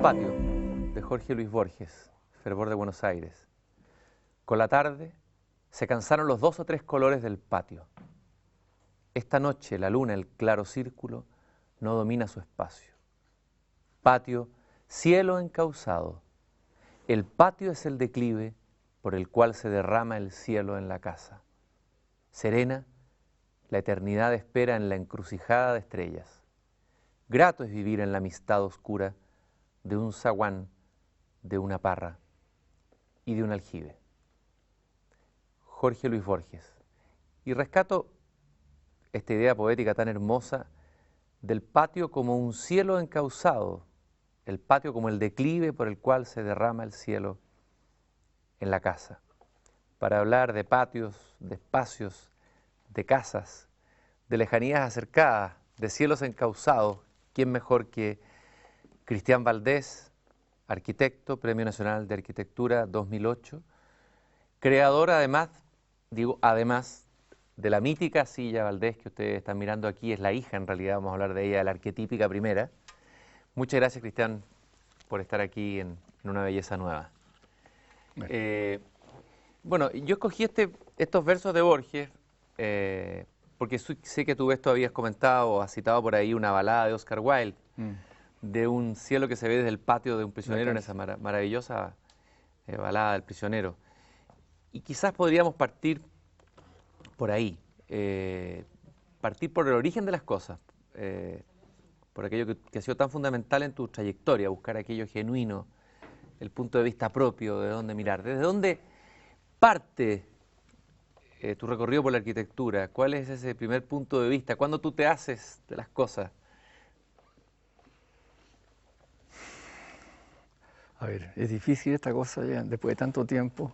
patio, de Jorge Luis Borges, Fervor de Buenos Aires. Con la tarde se cansaron los 2 o 3 colores del patio. Esta noche la luna, el claro círculo, no domina su espacio. Patio, cielo encauzado. El patio es el declive por el cual se derrama el cielo en la casa. Serena, la eternidad espera en la encrucijada de estrellas. Grato es vivir en la amistad oscura de un zaguán, de una parra y de un aljibe. Jorge Luis Borges. Y rescato esta idea poética tan hermosa del patio como un cielo encauzado, el patio como el declive por el cual se derrama el cielo en la casa. Para hablar de patios, de espacios, de casas, de lejanías acercadas, de cielos encauzados, ¿quién mejor que Cristián Valdés, arquitecto, Premio Nacional de Arquitectura 2008, creador además de la mítica silla Valdés que ustedes están mirando aquí, es la hija en realidad, vamos a hablar de ella, la arquetípica primera. Muchas gracias, Cristián, por estar aquí en Una Belleza Nueva. Bueno, yo escogí estos versos de Borges porque sé que tú esto habías comentado o has citado por ahí una balada de Oscar Wilde, de un cielo que se ve desde el patio de un prisionero en esa maravillosa balada del prisionero. Y quizás podríamos partir por ahí, partir por el origen de las cosas, por aquello que ha sido tan fundamental en tu trayectoria, buscar aquello genuino, el punto de vista propio, de dónde mirar. ¿Desde dónde parte tu recorrido por la arquitectura? ¿Cuál es ese primer punto de vista? ¿Cuándo tú te haces de las cosas? A ver, es difícil esta cosa ya, después de tanto tiempo,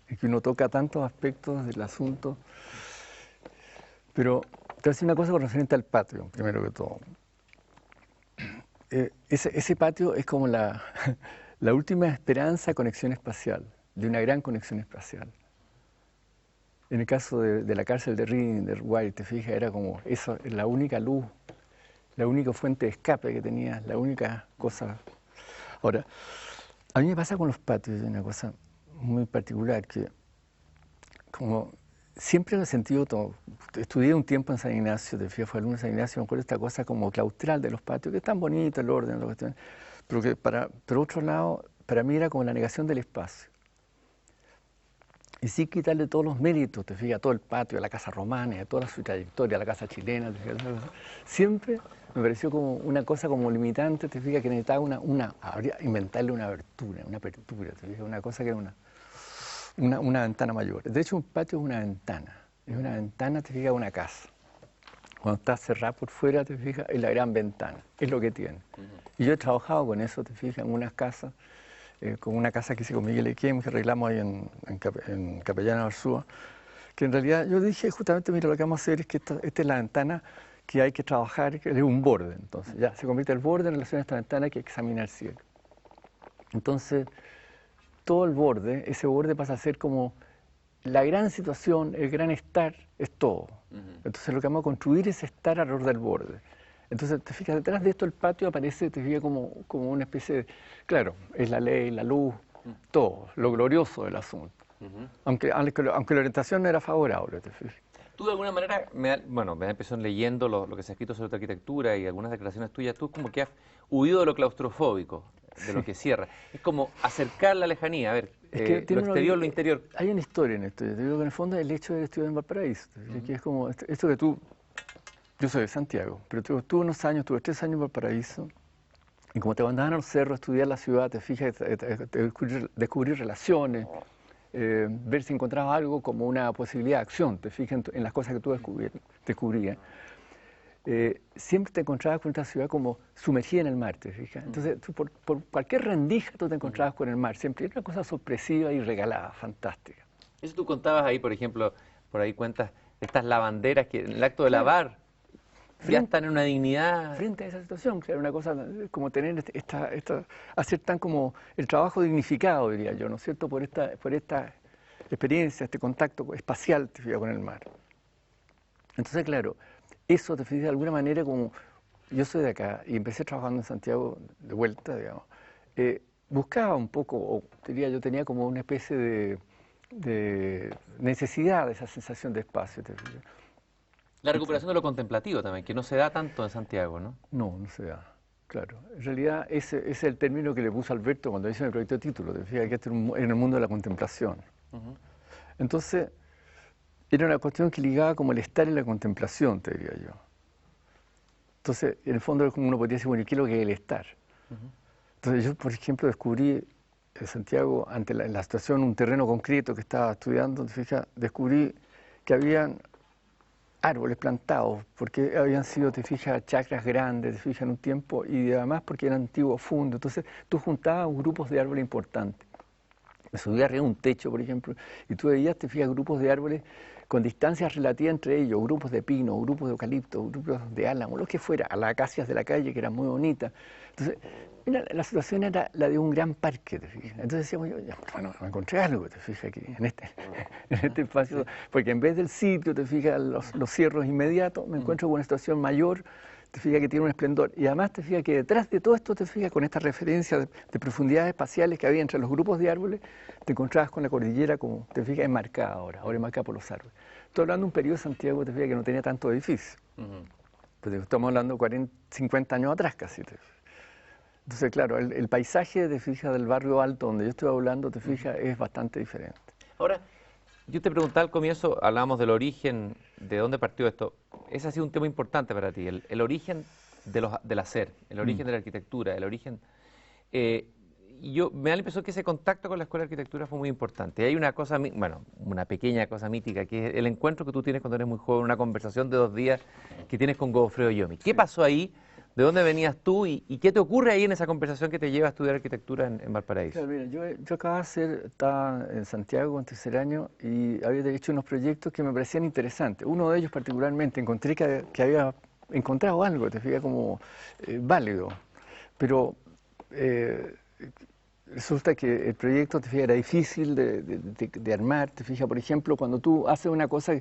y que uno toca tantos aspectos del asunto. Pero te voy a decir una cosa con referente al patio, primero que todo. Ese patio es como la última esperanza de conexión espacial, de una gran conexión espacial. En el caso de la cárcel de Reading, de Wilde, te fijas, era como eso, la única luz, la única fuente de escape que tenía, la única cosa. Ahora, a mí me pasa con los patios una cosa muy particular, que como siempre lo he sentido todo. Estudié un tiempo en San Ignacio, te fijas, fue alumno de San Ignacio, me acuerdo esta cosa como claustral de los patios, que es tan bonito el orden, la cuestión, pero que por otro lado, para mí era como la negación del espacio. Y sí quitarle todos los méritos, te fijas, todo el patio, la casa romana, toda su trayectoria, la casa chilena, te fijas, siempre me pareció como una cosa como limitante, te fijas, que necesitaba habría inventarle una apertura, te fijas, una cosa que era una ventana mayor. De hecho, un patio es una ventana, te fijas, una casa. Cuando está cerrada por fuera, te fijas, es la gran ventana, es lo que tiene. Y yo he trabajado con eso, te fijas, en unas casas, con una casa que hice con Miguel Equem, que arreglamos ahí en Capellana Arzúa, que en realidad yo dije justamente, mira, lo que vamos a hacer es que esta es la ventana que hay que trabajar, que es un borde. Entonces ya se convierte el borde en relación a esta ventana que examina el cielo. Entonces, todo el borde, ese borde pasa a ser como la gran situación, el gran estar, es todo. Entonces lo que vamos a construir es estar alrededor del borde. Entonces, te fijas, detrás de esto el patio aparece, te fijas, como una especie de, claro, es la ley, la luz, todo, lo glorioso del asunto. Aunque la orientación no era favorable, te fijas. Tú de alguna manera, me da impresión leyendo lo que se ha escrito sobre tu arquitectura y algunas declaraciones tuyas, tú como que has huido de lo claustrofóbico, de lo que cierra. Es como acercar la lejanía, a ver, es que lo exterior, lo interior. Hay una historia en esto, yo te digo que en el fondo es el hecho de estudiar en Valparaíso, que es como esto que tú. Yo soy de Santiago, pero tuve 3 años en Valparaíso, y como te mandaban a los cerros a estudiar la ciudad, te fijas, descubrir relaciones, ver si encontrabas algo como una posibilidad de acción, te fijas en las cosas que tú descubrías. Siempre te encontrabas con esta ciudad como sumergida en el mar, te fijas. Entonces, tú por cualquier rendija tú te encontrabas con el mar, siempre era una cosa sorpresiva y regalada, fantástica. Eso tú contabas ahí, por ejemplo, por ahí cuentas estas lavanderas que en el acto de lavar ya están en una dignidad. Frente a esa situación, que era una cosa como tener hacer tan como el trabajo dignificado, diría yo, ¿no es cierto?, por esta experiencia, este contacto espacial, te fijas, con el mar. Entonces, claro, eso te fijas de alguna manera como, yo soy de acá y empecé trabajando en Santiago de vuelta, digamos, buscaba un poco, o diría yo, tenía como una especie de necesidad de esa sensación de espacio. ¿Te fijas? La recuperación de lo contemplativo también, que no se da tanto en Santiago, ¿no? No, no se da. Claro, en realidad ese es el término que le puso Alberto cuando hizo el proyecto de título, te fijas que este es en el mundo de la contemplación. Entonces, era una cuestión que ligaba como el estar en la contemplación, te diría yo. Entonces, en el fondo uno podría decir, bueno, ¿y qué es lo que es el estar? Entonces yo, por ejemplo, descubrí en Santiago, ante la situación, un terreno concreto que estaba estudiando, te fijas, descubrí que habían árboles plantados, porque habían sido, te fijas, chacras grandes, te fijas, en un tiempo, y además porque eran antiguos fundos. Entonces tú juntabas grupos de árboles importantes. Me subí arriba de un techo, por ejemplo, y tú veías, te fijas, grupos de árboles con distancias relativas entre ellos, grupos de pino, grupos de eucalipto, grupos de álamo, lo que fuera, a las acacias de la calle, que eran muy bonitas. Entonces, mira, la situación era la de un gran parque, te fijas. Entonces decíamos, yo, bueno, me encontré algo, te fijas, aquí, en este espacio, porque en vez del sitio, te fijas, los cierros inmediatos, me encuentro con una situación mayor, te fijas que tiene un esplendor. Y además te fijas que detrás de todo esto, te fijas con esta referencia de profundidades espaciales que había entre los grupos de árboles, te encontrabas con la cordillera como, te fijas, enmarcada ahora enmarcada por los árboles. Estoy hablando de un periodo de Santiago, te fijas, que no tenía tanto edificio. Pues estamos hablando de 40, 50 años atrás casi. Entonces, claro, el paisaje, te fijas, del barrio alto donde yo estoy hablando, te fijas, es bastante diferente. Ahora, yo te preguntaba al comienzo, hablábamos del origen, de dónde partió esto. Ese ha sido un tema importante para ti, el origen del hacer, el origen de la arquitectura, el origen... y yo me da la impresión que ese contacto con la Escuela de Arquitectura fue muy importante. Y hay una cosa, bueno, una pequeña cosa mítica, que es el encuentro que tú tienes cuando eres muy joven, una conversación de 2 días que tienes con Godofredo Yomi. ¿Qué pasó ahí? ¿De dónde venías tú? ¿Y qué te ocurre ahí en esa conversación que te lleva a estudiar arquitectura en Valparaíso? Claro, mira, yo acababa estaba en Santiago en tercer año y había hecho unos proyectos que me parecían interesantes. Uno de ellos particularmente, encontré que había encontrado algo, te fijas, como válido. Pero resulta que el proyecto, te fijas, era difícil de armar. Te fijas, por ejemplo, cuando tú haces una cosa,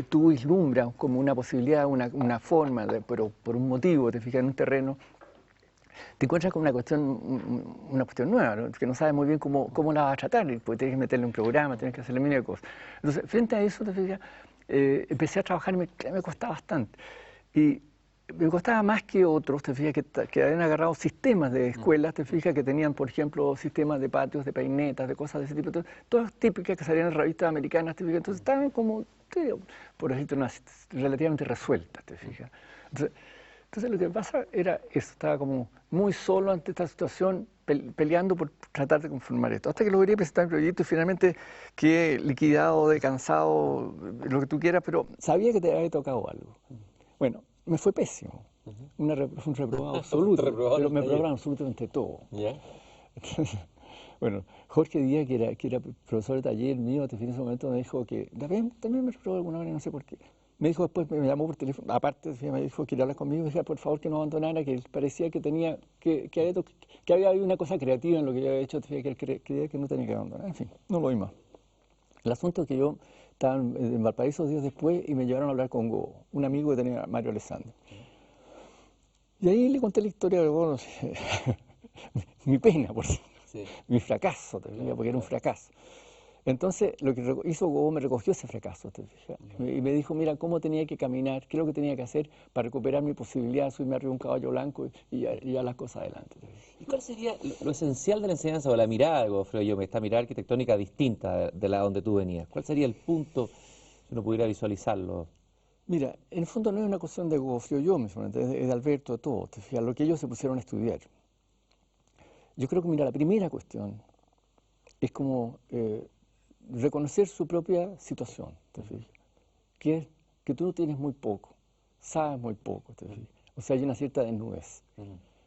tú vislumbras como una posibilidad, una forma, pero por un motivo, te fijas, en un terreno, te encuentras con una cuestión nueva, ¿no? Que no sabes muy bien cómo la vas a tratar, porque tienes que meterle un programa, tienes que hacerle miles de cosas. Entonces, frente a eso, te fijas, empecé a trabajar y me costaba bastante. Y me costaba más que otros, te fijas, que habían agarrado sistemas de escuelas, te fijas, que tenían, por ejemplo, sistemas de patios, de peinetas, de cosas de ese tipo, todas típicas que salían en revistas americanas, te fijas, entonces estaban como, por decirte, relativamente resueltas, te fijas. Entonces lo que pasa era eso, estaba como muy solo ante esta situación, peleando por tratar de conformar esto. Hasta que logré presentar el proyecto y finalmente quedé liquidado, decansado, lo que tú quieras, pero sabía que te había tocado algo. Bueno, me fue pésimo, un reprobado absoluto, pero me probaron absolutamente todo. Entonces, bueno, Jorge Díaz, que era profesor de taller mío, en ese momento me dijo que también me reprobó alguna vez, no sé por qué. Me dijo después, me llamó por teléfono, aparte me dijo que quería hablar conmigo, me dijo por favor que no abandonara, que parecía que tenía, que había habido una cosa creativa en lo que yo había hecho, que él creía que no tenía que abandonar. En fin, no lo vi más. El asunto es que yo estaba en Valparaíso días después y me llevaron a hablar con un amigo que tenía, Mario Alessandro. Y ahí le conté la historia de bueno, mi pena, por mi fracaso, porque era un fracaso. Entonces, lo que hizo Gobbo me recogió ese fracaso, ¿te fijas? Y me dijo, mira, cómo tenía que caminar, qué es lo que tenía que hacer para recuperar mi posibilidad de subirme arriba de un caballo blanco y ya las cosas adelante. ¿Y cuál sería lo esencial de la enseñanza o la mirada de Godofredo Yomi, esta mirada arquitectónica distinta de la donde tú venías? ¿Cuál sería el punto, si uno pudiera visualizarlo? Mira, en el fondo no es una cuestión de Godofredo Yomi, es de Alberto, de todo, ¿te fijas? Lo que ellos se pusieron a estudiar. Yo creo que, mira, la primera cuestión es como reconocer su propia situación, ¿te fijas? Que es que tú no tienes muy poco, sabes muy poco, ¿te fijas? O sea, hay una cierta desnudez,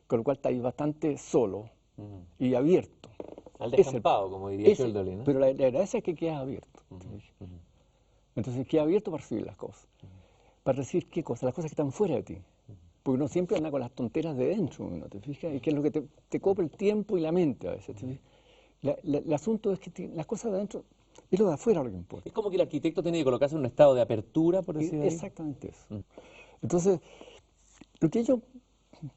con lo cual estás bastante solo y abierto. Al descampado, como diría Sheldon, ¿no? Pero la gracia es que quedas abierto. Entonces, quedas abierto para recibir las cosas. Para recibir qué cosas, las cosas que están fuera de ti. Porque uno siempre anda con las tonteras de dentro, ¿no te fijas? Y que es lo que te copa el tiempo y la mente a veces. El asunto es que las cosas de adentro es lo de afuera lo que importa. Es como que el arquitecto tiene que colocarse en un estado de apertura, por decirlo así. Exactamente eso. Entonces, lo que ellos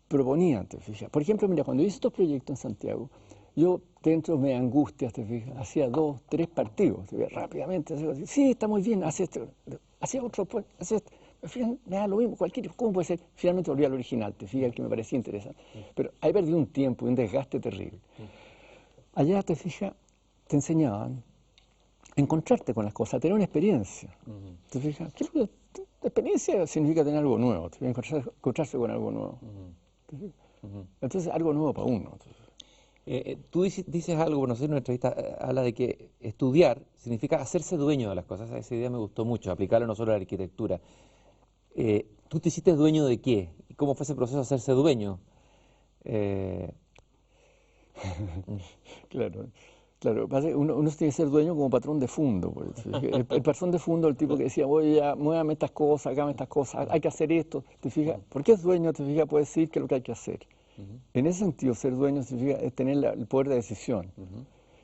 proponían, te fijas. Por ejemplo, mira, cuando hice estos proyectos en Santiago, yo dentro me angustias, te fijas, hacía 2, 3 partidos, te fijas, rápidamente, hacía así, sí, está muy bien, hace esto, hacía otro, pues, hacía esto. Al final me da lo mismo, cualquier, ¿cómo puede ser? Finalmente volví al original, te fijas, el que me parecía interesante. Pero ahí perdí un tiempo y un desgaste terrible. Allá, te fijas, te enseñaban a encontrarte con las cosas, a tener una experiencia. ¿Te fijas? La experiencia significa tener algo nuevo, te fijas, encontrarse con algo nuevo. ¿Te fijas? Entonces, algo nuevo para uno. Tú dices algo, bueno, no sé, en una entrevista habla de que estudiar significa hacerse dueño de las cosas. Esa idea me gustó mucho, aplicarlo no solo a la arquitectura. ¿Tú te hiciste dueño de qué? ¿Y cómo fue ese proceso de hacerse dueño? Claro, claro. Uno tiene que ser dueño como patrón de fondo. Pues. El patrón de fondo, el tipo que decía, oye, ya, muévame estas cosas, hágame estas cosas, hay que hacer esto. ¿Te fijas? Porque es dueño, te fijas, puede decir qué es lo que hay que hacer. En ese sentido, ser dueño significa es tener el poder de decisión.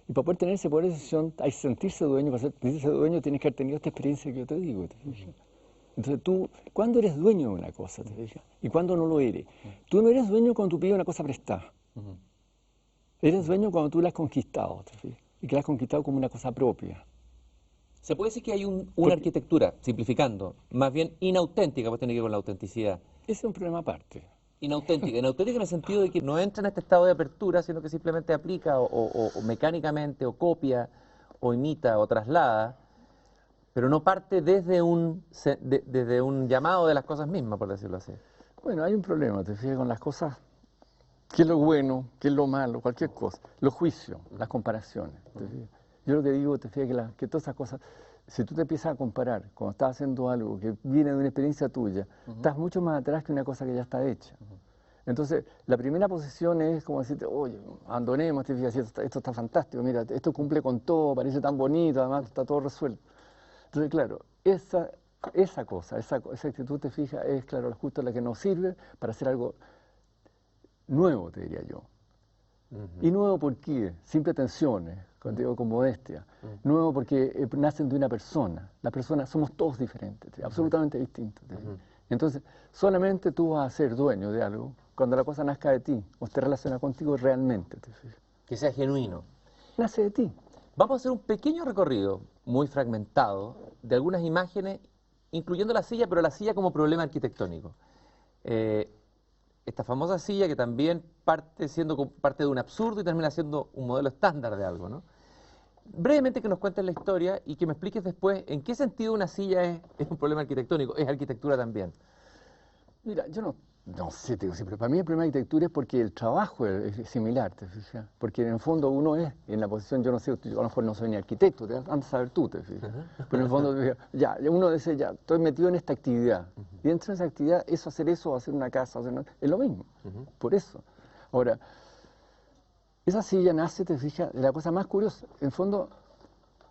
Y para poder tener ese poder de decisión, hay que sentirse dueño. Para sentirse dueño, tienes que haber tenido esta experiencia que yo te digo. ¿Te fijas? Entonces tú, ¿cuándo eres dueño de una cosa? ¿Te fijas? ¿Y cuándo no lo eres? Tú no eres dueño cuando tú pides una cosa prestada. Eres dueño cuando tú la has conquistado, ¿te fijas? Y que la has conquistado como una cosa propia. Se puede decir que hay una arquitectura, simplificando, más bien inauténtica, pues tiene que ver con la autenticidad. Ese es un problema aparte. Inauténtica en el sentido de que no entra en este estado de apertura, sino que simplemente aplica o mecánicamente, o copia, o imita, o traslada, pero no parte desde desde un llamado de las cosas mismas, por decirlo así. Bueno, hay un problema, te fijas, con las cosas, qué es lo bueno, qué es lo malo, cualquier cosa. Los juicios, las comparaciones. ¿Te fijas? Yo lo que digo, te fijas, que todas esas cosas, si tú te empiezas a comparar cuando estás haciendo algo que viene de una experiencia tuya, estás mucho más atrás que una cosa que ya está hecha. Entonces, la primera posición es como decirte, oye, abandonemos, te fijas, esto está fantástico, mira, esto cumple con todo, parece tan bonito, además está todo resuelto. Entonces, claro, esa cosa, esa actitud, te fijas, es, claro, justo la que nos sirve para hacer algo nuevo, te diría yo. ¿Y nuevo por qué? Sin pretensiones, digo, con modestia. Nuevo porque nacen de una persona. Las personas somos todos diferentes, absolutamente distintos. Entonces, solamente tú vas a ser dueño de algo cuando la cosa nazca de ti, o esté relacionada contigo realmente. ¿Te fijas? Que sea genuino. Nace de ti. Vamos a hacer un pequeño recorrido, muy fragmentado, de algunas imágenes, incluyendo la silla, pero la silla como problema arquitectónico. Esta famosa silla que también parte siendo parte de un absurdo y termina siendo un modelo estándar de algo, ¿no? Brevemente que nos cuentes la historia y que me expliques después en qué sentido una silla es un problema arquitectónico, es arquitectura también. Mira, yo no sé, te digo, sí, pero para mí el problema de arquitectura es porque el trabajo es similar, ¿te fijas? Porque en el fondo uno es, en la posición, yo no sé, yo a lo mejor no soy ni arquitecto, antes de saber tú, ¿te fijas? Pero en el fondo, ya, uno dice, ya, estoy metido en esta actividad. Y dentro de esa actividad, hacer una casa, es lo mismo, por eso. Ahora, esa silla nace, te fijas, de la cosa más curiosa. En el fondo,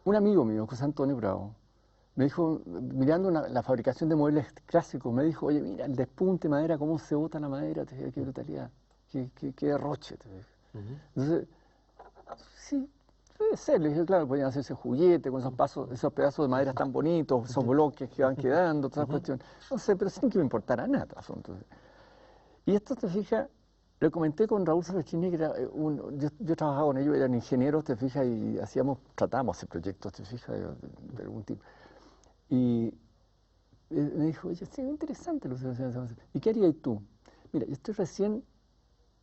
un amigo mío, José Antonio Bravo, me dijo, mirando la fabricación de muebles clásicos, me dijo, oye, mira, el despunte de madera, cómo se bota la madera, te fijas, qué brutalidad, qué derroche. Te fijas. Entonces, sí, puede ser. Le dije, claro, podían hacerse juguetes con esos pedazos de madera tan bonitos, esos bloques que van quedando, todas esas cuestiones. No sé, pero sin que me importara nada. Entonces. Y esto, te fijas, lo comenté con Raúl Sarachini, que era yo trabajaba con ellos, eran ingenieros, te fijas, y tratábamos de hacer proyectos, te fijas, de algún tipo. Y me dijo, oye, sí, interesante lo que se hace. ¿Y qué harías tú? Mira, yo estoy recién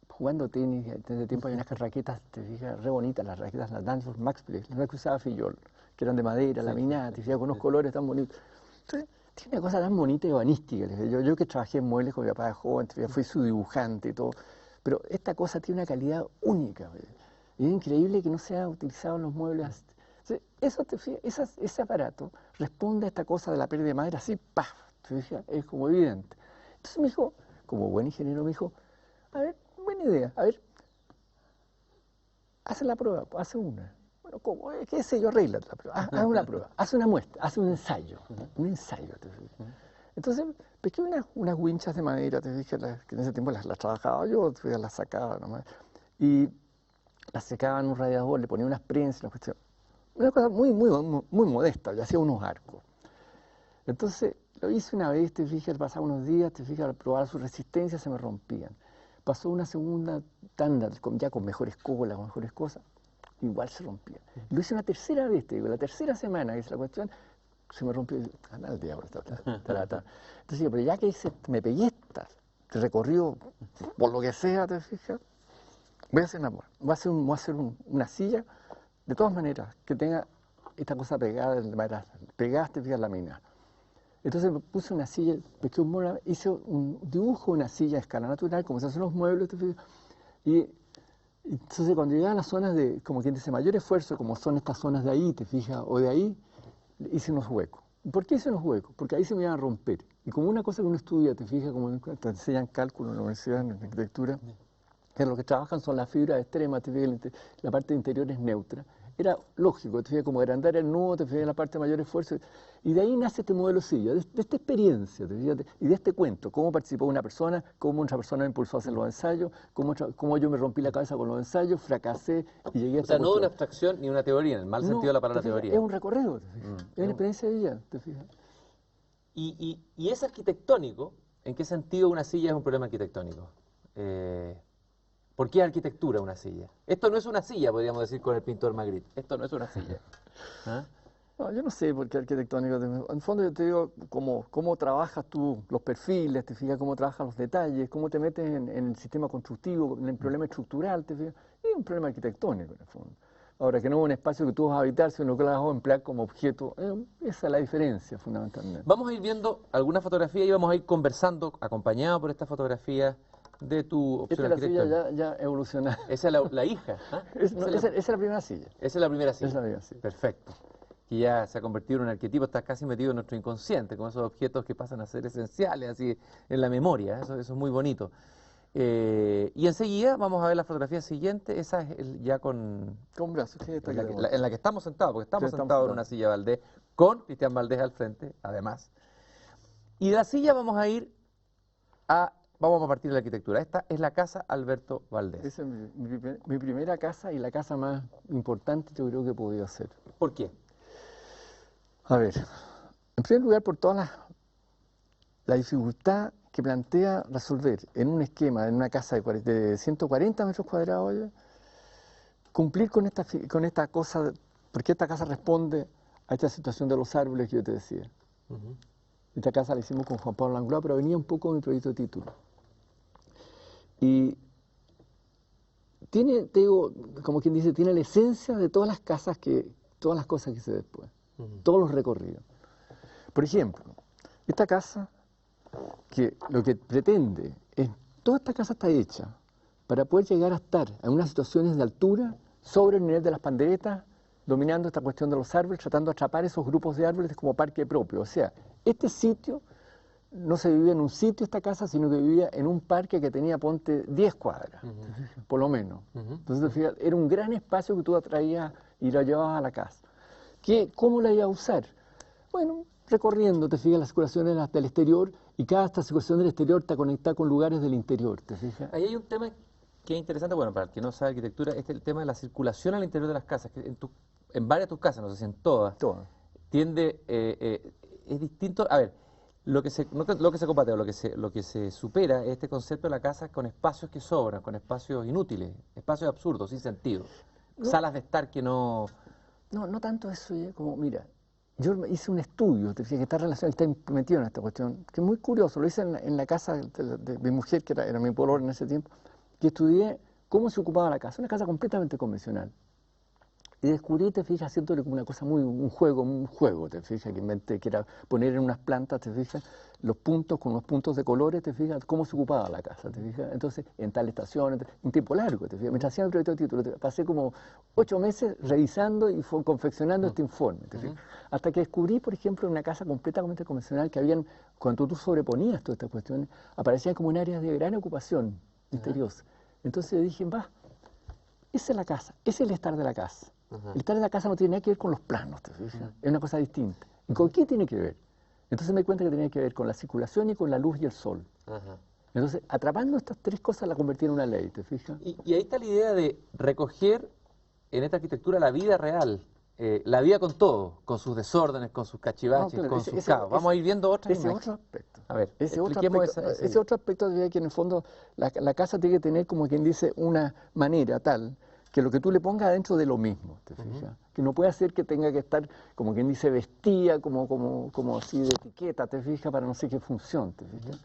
jugando tenis, desde tiempo hay unas raquetas, te fijas, re bonitas, las raquetas, las Danforth Max Play, las que usaba Fillol, que eran de madera, laminadas, te fijas, con unos colores tan bonitos. Entonces, tiene una cosa tan bonita y urbanística. Yo que trabajé en muebles con mi papá de joven, fui su dibujante y todo, pero esta cosa tiene una calidad única. Y es increíble que no se haya utilizado en los muebles. Ese aparato responde a esta cosa de la pérdida de madera así, ¡paf! ¿Te fijas? Es como evidente. Entonces me dijo, como buen ingeniero, me dijo, a ver, buena idea, a ver, haz la prueba, hace una. Bueno, ¿cómo? ¿Qué sé yo? Arregla la prueba, haz una prueba, haz una muestra, haz un ensayo, ¿te fijas? Entonces, pesqué unas winchas de madera, te fijas, que en ese tiempo las trabajaba yo, las sacaba nomás, y las secaba en un radiador, le ponía unas prensas, las cuestiones. Una cosa muy modesta, yo hacía unos arcos. Entonces, lo hice una vez, te fijas, pasaba unos días, te fijas, al probar su resistencia se me rompían. pasó una segunda tanda, ya con mejores colas, con mejores cosas, igual se rompía. Lo hice una tercera vez, te digo, la tercera semana que es la cuestión, se me rompió, al diablo, Entonces, pero ya que me pegué esta, recorrido por lo que sea, te fijas, voy a hacer una silla, de todas maneras, que tenga esta cosa pegada, pegada, te fijas, laminada. Entonces me puse una silla, pesqué un mono, hice un dibujo de una silla a escala natural, como se hacen los muebles, te fijas, y entonces cuando llegaban a las zonas de, como quien dice, mayor esfuerzo, como son estas zonas de ahí, te fijas, o de ahí, hice unos huecos. ¿Por qué hice unos huecos? Porque ahí se me iban a romper. Y como una cosa que uno estudia, te fijas, como te enseñan cálculo en la universidad, en arquitectura, que lo que trabajan son las fibras extremas, te fijas, la parte interior es neutra. Era lógico, te fijas, como agrandar el nudo, te fijas, la parte de mayor esfuerzo. Y de ahí nace este modelo silla, de esta experiencia, te fijas, y de este cuento, cómo participó una persona, cómo otra persona me impulsó a hacer los ensayos, cómo yo me rompí la cabeza con los ensayos, fracasé y llegué a esta O sea, no una abstracción ni una teoría, en el mal sentido de la palabra fijas, teoría. es un recorrido, te fijas, es una experiencia de vida, te fijas. Y es arquitectónico, ¿en qué sentido una silla es un problema arquitectónico? ¿Por qué arquitectura una silla? Esto no es una silla, podríamos decir con el pintor Magritte. Esto no es una silla. ¿Ah? No, yo no sé por qué arquitectónico. En el fondo yo te digo cómo trabajas tú los perfiles, te fijas cómo trabajas los detalles, cómo te metes en el sistema constructivo, en el problema estructural, te fijas. Es un problema arquitectónico en el fondo. Ahora, que no es un espacio que tú vas a habitar, sino que lo vas a emplear como objeto. Esa es la diferencia, fundamentalmente. Vamos a ir viendo algunas fotografías y vamos a ir conversando, acompañado por estas fotografías, de tu opción Esta es la arquitectónica. silla ya evolucionada. Esa es la hija. ¿Ah? Esa es la primera silla. Esa es la primera silla. Esa es la primera silla. Perfecto. Que ya se ha convertido en un arquetipo, está casi metido en nuestro inconsciente, con esos objetos que pasan a ser esenciales, así en la memoria. Eso es muy bonito. Y enseguida vamos a ver la fotografía siguiente, esa es ya con brazos, en la que estamos sentados, porque estamos sentados en una silla Valdés, con Cristian Valdés al frente, además. Y de la silla vamos a partir de la arquitectura. Esta es la casa Alberto Valdés. Esa es mi primera casa y la casa más importante yo creo que he podido hacer. ¿Por qué? A ver, en primer lugar por toda la dificultad que plantea resolver en un esquema, en una casa de 140 metros cuadrados, oye, cumplir con esta cosa, porque esta casa responde a esta situación de los árboles que yo te decía. Esta casa la hicimos con Juan Pablo Langlois, pero venía un poco de mi proyecto de título. Y tiene, te digo, como quien dice, tiene la esencia de todas las cosas que hice después, todos los recorridos. Por ejemplo, esta casa, que lo que pretende es, toda esta casa está hecha para poder llegar a estar en unas situaciones de altura sobre el nivel de las panderetas, dominando esta cuestión de los árboles, tratando de atrapar esos grupos de árboles como parque propio. O sea, este sitio no se vivía en un sitio, esta casa, sino que vivía en un parque que tenía, ponte, 10 cuadras, por lo menos. Entonces, fíjate, era un gran espacio que tú atraías y lo llevabas a la casa. ¿Cómo la iba a usar? Bueno, recorriendo, te fijas, las circulaciones del exterior, y cada esta circulación del exterior está conectada con lugares del interior, ¿te fijas? Ahí hay un tema que es interesante, bueno, para el que no sabe arquitectura, es el tema de la circulación al interior de las casas, que en varias de tus casas, no sé si en todas, tiende, es distinto, a ver, lo que se combate o lo que se supera es este concepto de la casa con espacios que sobran, con espacios inútiles, espacios absurdos, sin sentido, salas de estar que no... No tanto eso, como, mira, yo hice un estudio, te fijas, que está relacionado, está metido en esta cuestión, que es muy curioso, lo hice en la casa de mi mujer, que era mi pololo en ese tiempo, que estudié cómo se ocupaba la casa, una casa completamente convencional. Y descubrí, te fijas, haciéndole como una cosa un juego, te fijas, que inventé, que era poner en unas plantas, te fijas, los puntos con los puntos de colores, te fijas, cómo se ocupaba la casa, te fijas. Entonces, en tal estación, un tiempo largo, te fijas. Mientras hacía mi proyecto de título, pasé como 8 meses revisando y confeccionando este informe, te fijas. Hasta que descubrí, por ejemplo, en una casa completamente convencional que habían, cuando tú sobreponías todas estas cuestiones, aparecían como un área de gran ocupación misteriosa. Entonces dije, esa es la casa, ese es el estar de la casa. El estar de la casa no tiene nada que ver con los planos, ¿te fijas? Es una cosa distinta. ¿Y con qué tiene que ver? Entonces me di cuenta que tenía que ver con la circulación y con la luz y el sol. Entonces, atrapando estas tres cosas la convertí en una ley, ¿te fijas? Y ahí está la idea de recoger en esta arquitectura la vida real, la vida con todo, con sus desórdenes, con sus cachivaches, con sus caos. Vamos a ir viendo otras imágenes. Ese es otro aspecto. A ver, Ese expliquemos ese otro aspecto de que en el fondo la casa tiene que tener, como quien dice, una manera tal que lo que tú le pongas adentro de lo mismo, ¿te fijas? Que no puede ser que tenga que estar, como quien dice, vestida, como así de etiqueta, ¿te fijas? Para no sé qué función, ¿te fijas?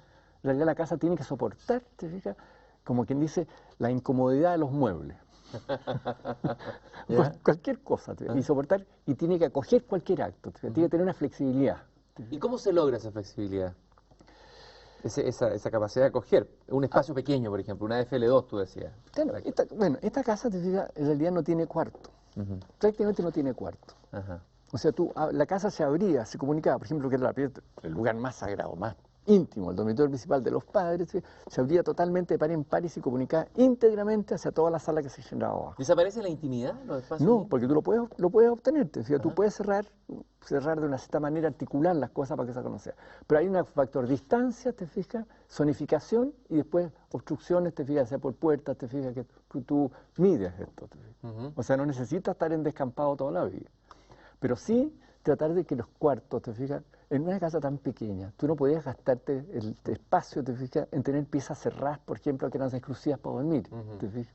En realidad la casa tiene que soportar, ¿te fijas? Como quien dice, la incomodidad de los muebles. Cualquier cosa, y soportar, y tiene que acoger cualquier acto, tiene que tener una flexibilidad. ¿Y cómo se logra esa flexibilidad? Esa capacidad de acoger un espacio pequeño, por ejemplo, una FL2, tú decías. Claro, esta casa, te fijas, en realidad no tiene cuarto. Prácticamente no tiene cuarto. O sea, la casa se abría, se comunicaba, por ejemplo, que era el lugar más sagrado, más íntimo, el dormitorio principal de los padres, se abría totalmente de par en par y se comunicaba íntegramente hacia toda la sala que se generaba abajo. ¿Desaparece la intimidad, los espacios? No, porque tú lo puedes obtener, tú puedes cerrar de una cierta manera, articular las cosas para que se conozca. Pero hay un factor distancia, te fijas, zonificación y después obstrucciones, te fijas, sea por puertas, te fijas que tú mides esto. O sea, no necesitas estar en descampado toda la vida. Pero sí tratar de que los cuartos, te fijas, en una casa tan pequeña, tú no podías gastarte el espacio, te fijas, en tener piezas cerradas, por ejemplo, que eran exclusivas para dormir, te fijas.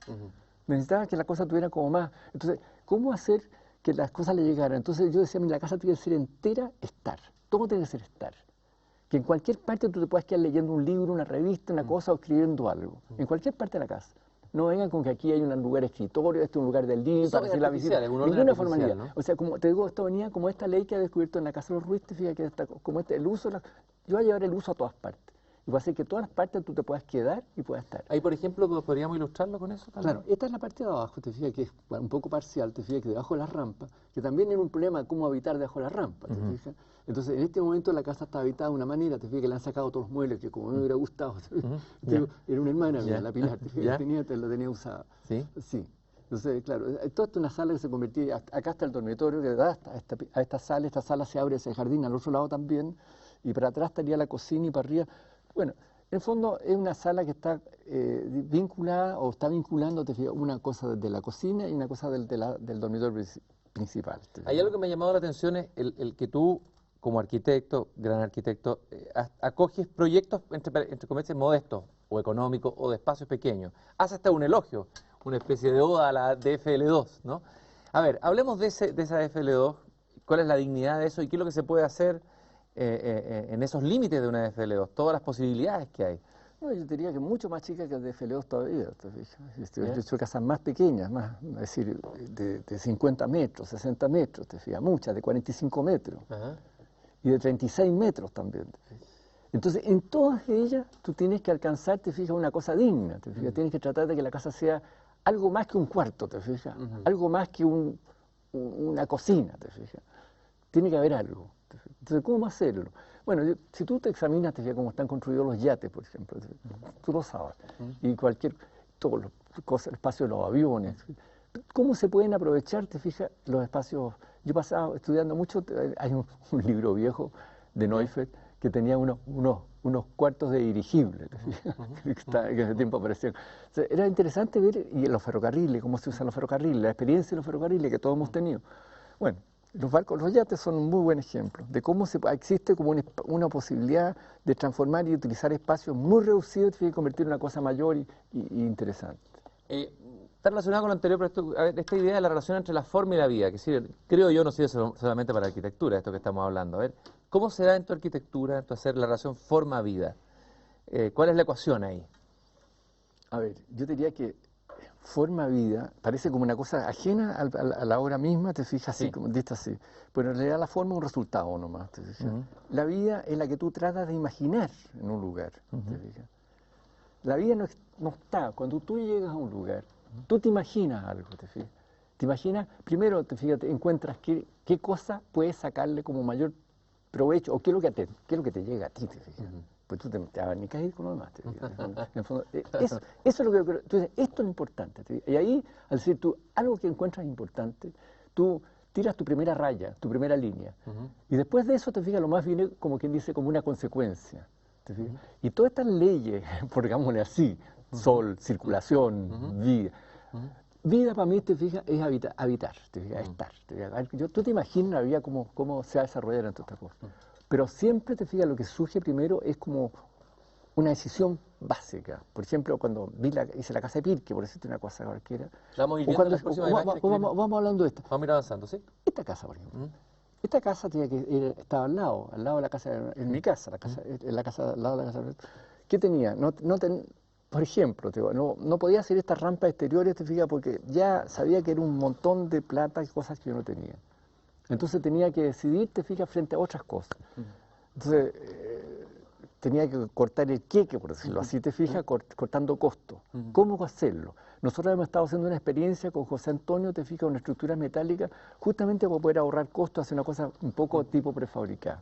Necesitaba que la cosa tuviera como más. Entonces, ¿cómo hacer que las cosas le llegaran? Entonces yo decía, mira, la casa tiene que ser entera estar, todo tiene que ser estar. Que en cualquier parte tú te puedas quedar leyendo un libro, una revista, una cosa o escribiendo algo, en cualquier parte de la casa. No vengan con que aquí hay un lugar escritorio, este es un lugar del living para hacer la visita. Ninguna formalidad, ¿no? O sea, como te digo, esto venía como esta ley que ha descubierto en la Casa de los Ruiz, fíjate que está como el uso, yo voy a llevar el uso a todas partes. Y va a hacer que todas las partes tú te puedas quedar y puedas estar. Ahí, por ejemplo, ¿podríamos ilustrarlo con eso también? Claro, esta es la parte de abajo, te fijas que es un poco parcial, te fijas que debajo de la rampa, que también era un problema de cómo habitar debajo de la rampa, te fijas. Entonces, en este momento la casa está habitada de una manera, te fijas que le han sacado todos los muebles, que como me hubiera gustado, era una hermana mía, la Pilar, te fijas, la tenía usada. ¿Sí? Sí. Entonces, claro, toda esta es una sala que se convertía, acá está el dormitorio que da a esta sala se abre hacia el jardín, al otro lado también, y para atrás estaría la cocina y para arriba. Bueno, en el fondo es una sala que está vinculada o está vinculando, te fijas, una cosa de la cocina y una cosa del dormitorio principal. Hay algo que me ha llamado la atención, es el que tú, como arquitecto, gran arquitecto, acoges proyectos, entre comillas, modestos o económicos o de espacios pequeños. Haces hasta un elogio, una especie de oda a la DFL2, ¿no? A ver, hablemos de esa DFL2, cuál es la dignidad de eso y qué es lo que se puede hacer en esos límites de una DFL2, todas las posibilidades que hay. No, yo diría que mucho más chica que el DFL2 todavía. Yo he hecho casas más pequeñas, es decir, de 50 metros, 60 metros, te fijas, muchas, de 45 metros. Y de 36 metros también. Entonces, en todas ellas tú tienes que alcanzar, te fijas, una cosa digna, te fijas, tienes que tratar de que la casa sea algo más que un cuarto, te fijas, algo más que una cocina, te fijas. Tiene que haber algo. Entonces, ¿cómo hacerlo? Bueno, si tú te examinas, te fijas cómo están construidos los yates, por ejemplo, tú lo sabes, y todos los espacios de los aviones, ¿cómo se pueden aprovechar, te fijas, los espacios? Yo pasaba estudiando mucho, hay un libro viejo de Neufeld que tenía unos cuartos de dirigible, que en ese tiempo aparecían. O sea, era interesante ver y los ferrocarriles, cómo se usan los ferrocarriles, la experiencia de los ferrocarriles que todos hemos tenido. Bueno, los yates son un muy buen ejemplo de cómo existe como una posibilidad de transformar y utilizar espacios muy reducidos y convertir en una cosa mayor y interesante. Está relacionado con lo anterior, pero esta idea de la relación entre la forma y la vida, que sí, creo yo no sirve solamente para la arquitectura, esto que estamos hablando. A ver, ¿cómo se da en tu arquitectura, en tu hacer, la relación forma-vida? ¿Cuál es la ecuación ahí? A ver, yo diría que forma-vida parece como una cosa ajena a la obra misma, te fijas, así, como dice así. Pero en realidad la forma es un resultado nomás, te fijas. La vida es la que tú tratas de imaginar en un lugar, te fijas. La vida no está, cuando tú llegas a un lugar, tú te imaginas algo, te fijas. Te imaginas, primero, te fijas, encuentras qué cosa puedes sacarle como mayor provecho, o qué es lo que te llega a ti, te fijas. Pues tú te abanicas y con lo demás, te fijas. En el fondo, eso es lo que yo creo. Tú dices, esto es lo importante, te fijas. Y ahí, al decir tú algo que encuentras importante, tú tiras tu primera raya, tu primera línea. Y después de eso, te fijas, lo más viene, como quien dice, como una consecuencia. Y todas estas leyes, por digámosle así, sol, circulación, vida. Vida para mí, te fijas, es habitar, te fijas, estar. Te fijas. Tú te imaginas la vida cómo se va a desarrollar en todas estas cosas. Pero siempre te fijas, lo que surge primero es como una decisión básica. Por ejemplo, cuando hice la casa de Pirque, por decirte una cosa cualquiera. Vamos a ir viendo las próximas imágenes. Vamos hablando de esta. Vamos a ir avanzando, ¿sí? Esta casa, por ejemplo. Esta casa estaba al lado de la casa, en mi casa, en la casa al lado de la casa. ¿Qué tenía? Por ejemplo, no podía hacer estas rampas exteriores, te fijas, porque ya sabía que era un montón de plata y cosas que yo no tenía. Entonces tenía que decidir, te fijas, frente a otras cosas. Entonces tenía que cortar el queque, por decirlo así, te fijas, cortando costos. ¿Cómo hacerlo? Nosotros hemos estado haciendo una experiencia con José Antonio, te fijas, una estructura metálica, justamente para poder ahorrar costos, hacer una cosa un poco tipo prefabricada.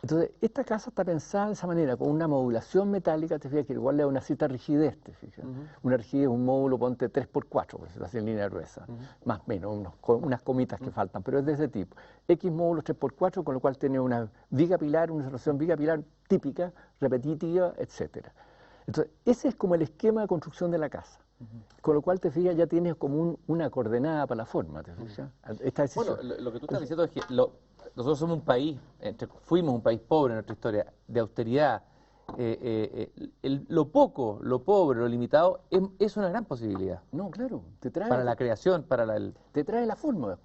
Entonces, esta casa está pensada de esa manera, con una modulación metálica, te fijas, que igual le da una cierta rigidez, te fijas. Una rigidez, un módulo, ponte 3x4, por decirlo así, en línea gruesa, más o menos, unas comitas que faltan, pero es de ese tipo. X módulos 3x4, con lo cual tiene una viga pilar, una solución viga pilar típica, repetitiva, etc. Entonces, ese es como el esquema de construcción de la casa. Con lo cual, te fijas, ya tienes como una coordenada para la forma, ¿te fijas? Bueno, lo que tú estás diciendo es que nosotros somos un país, fuimos un país pobre en nuestra historia, de austeridad. Lo poco, lo pobre, lo limitado, es una gran posibilidad. No, claro, te trae... Para la creación, te trae la forma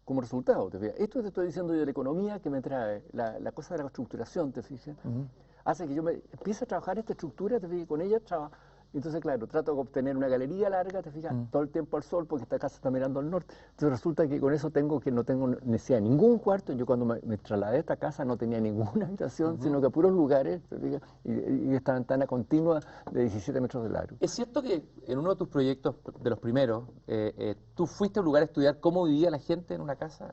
como resultado, te fijas. Esto te estoy diciendo yo de la economía que me trae, la cosa de la estructuración, te fijas. Hace que yo empiece a trabajar esta estructura, te fijas, con ella trabajo. Entonces, claro, trato de obtener una galería larga, te fijas, todo el tiempo al sol, porque esta casa está mirando al norte. Entonces resulta que con eso no tengo necesidad de ningún cuarto. Yo cuando me trasladé a esta casa no tenía ninguna habitación, sino que puros lugares, te fijas, y esta ventana continua de 17 metros de largo. Es cierto que en uno de tus proyectos, de los primeros, tú fuiste a un lugar a estudiar cómo vivía la gente en una casa.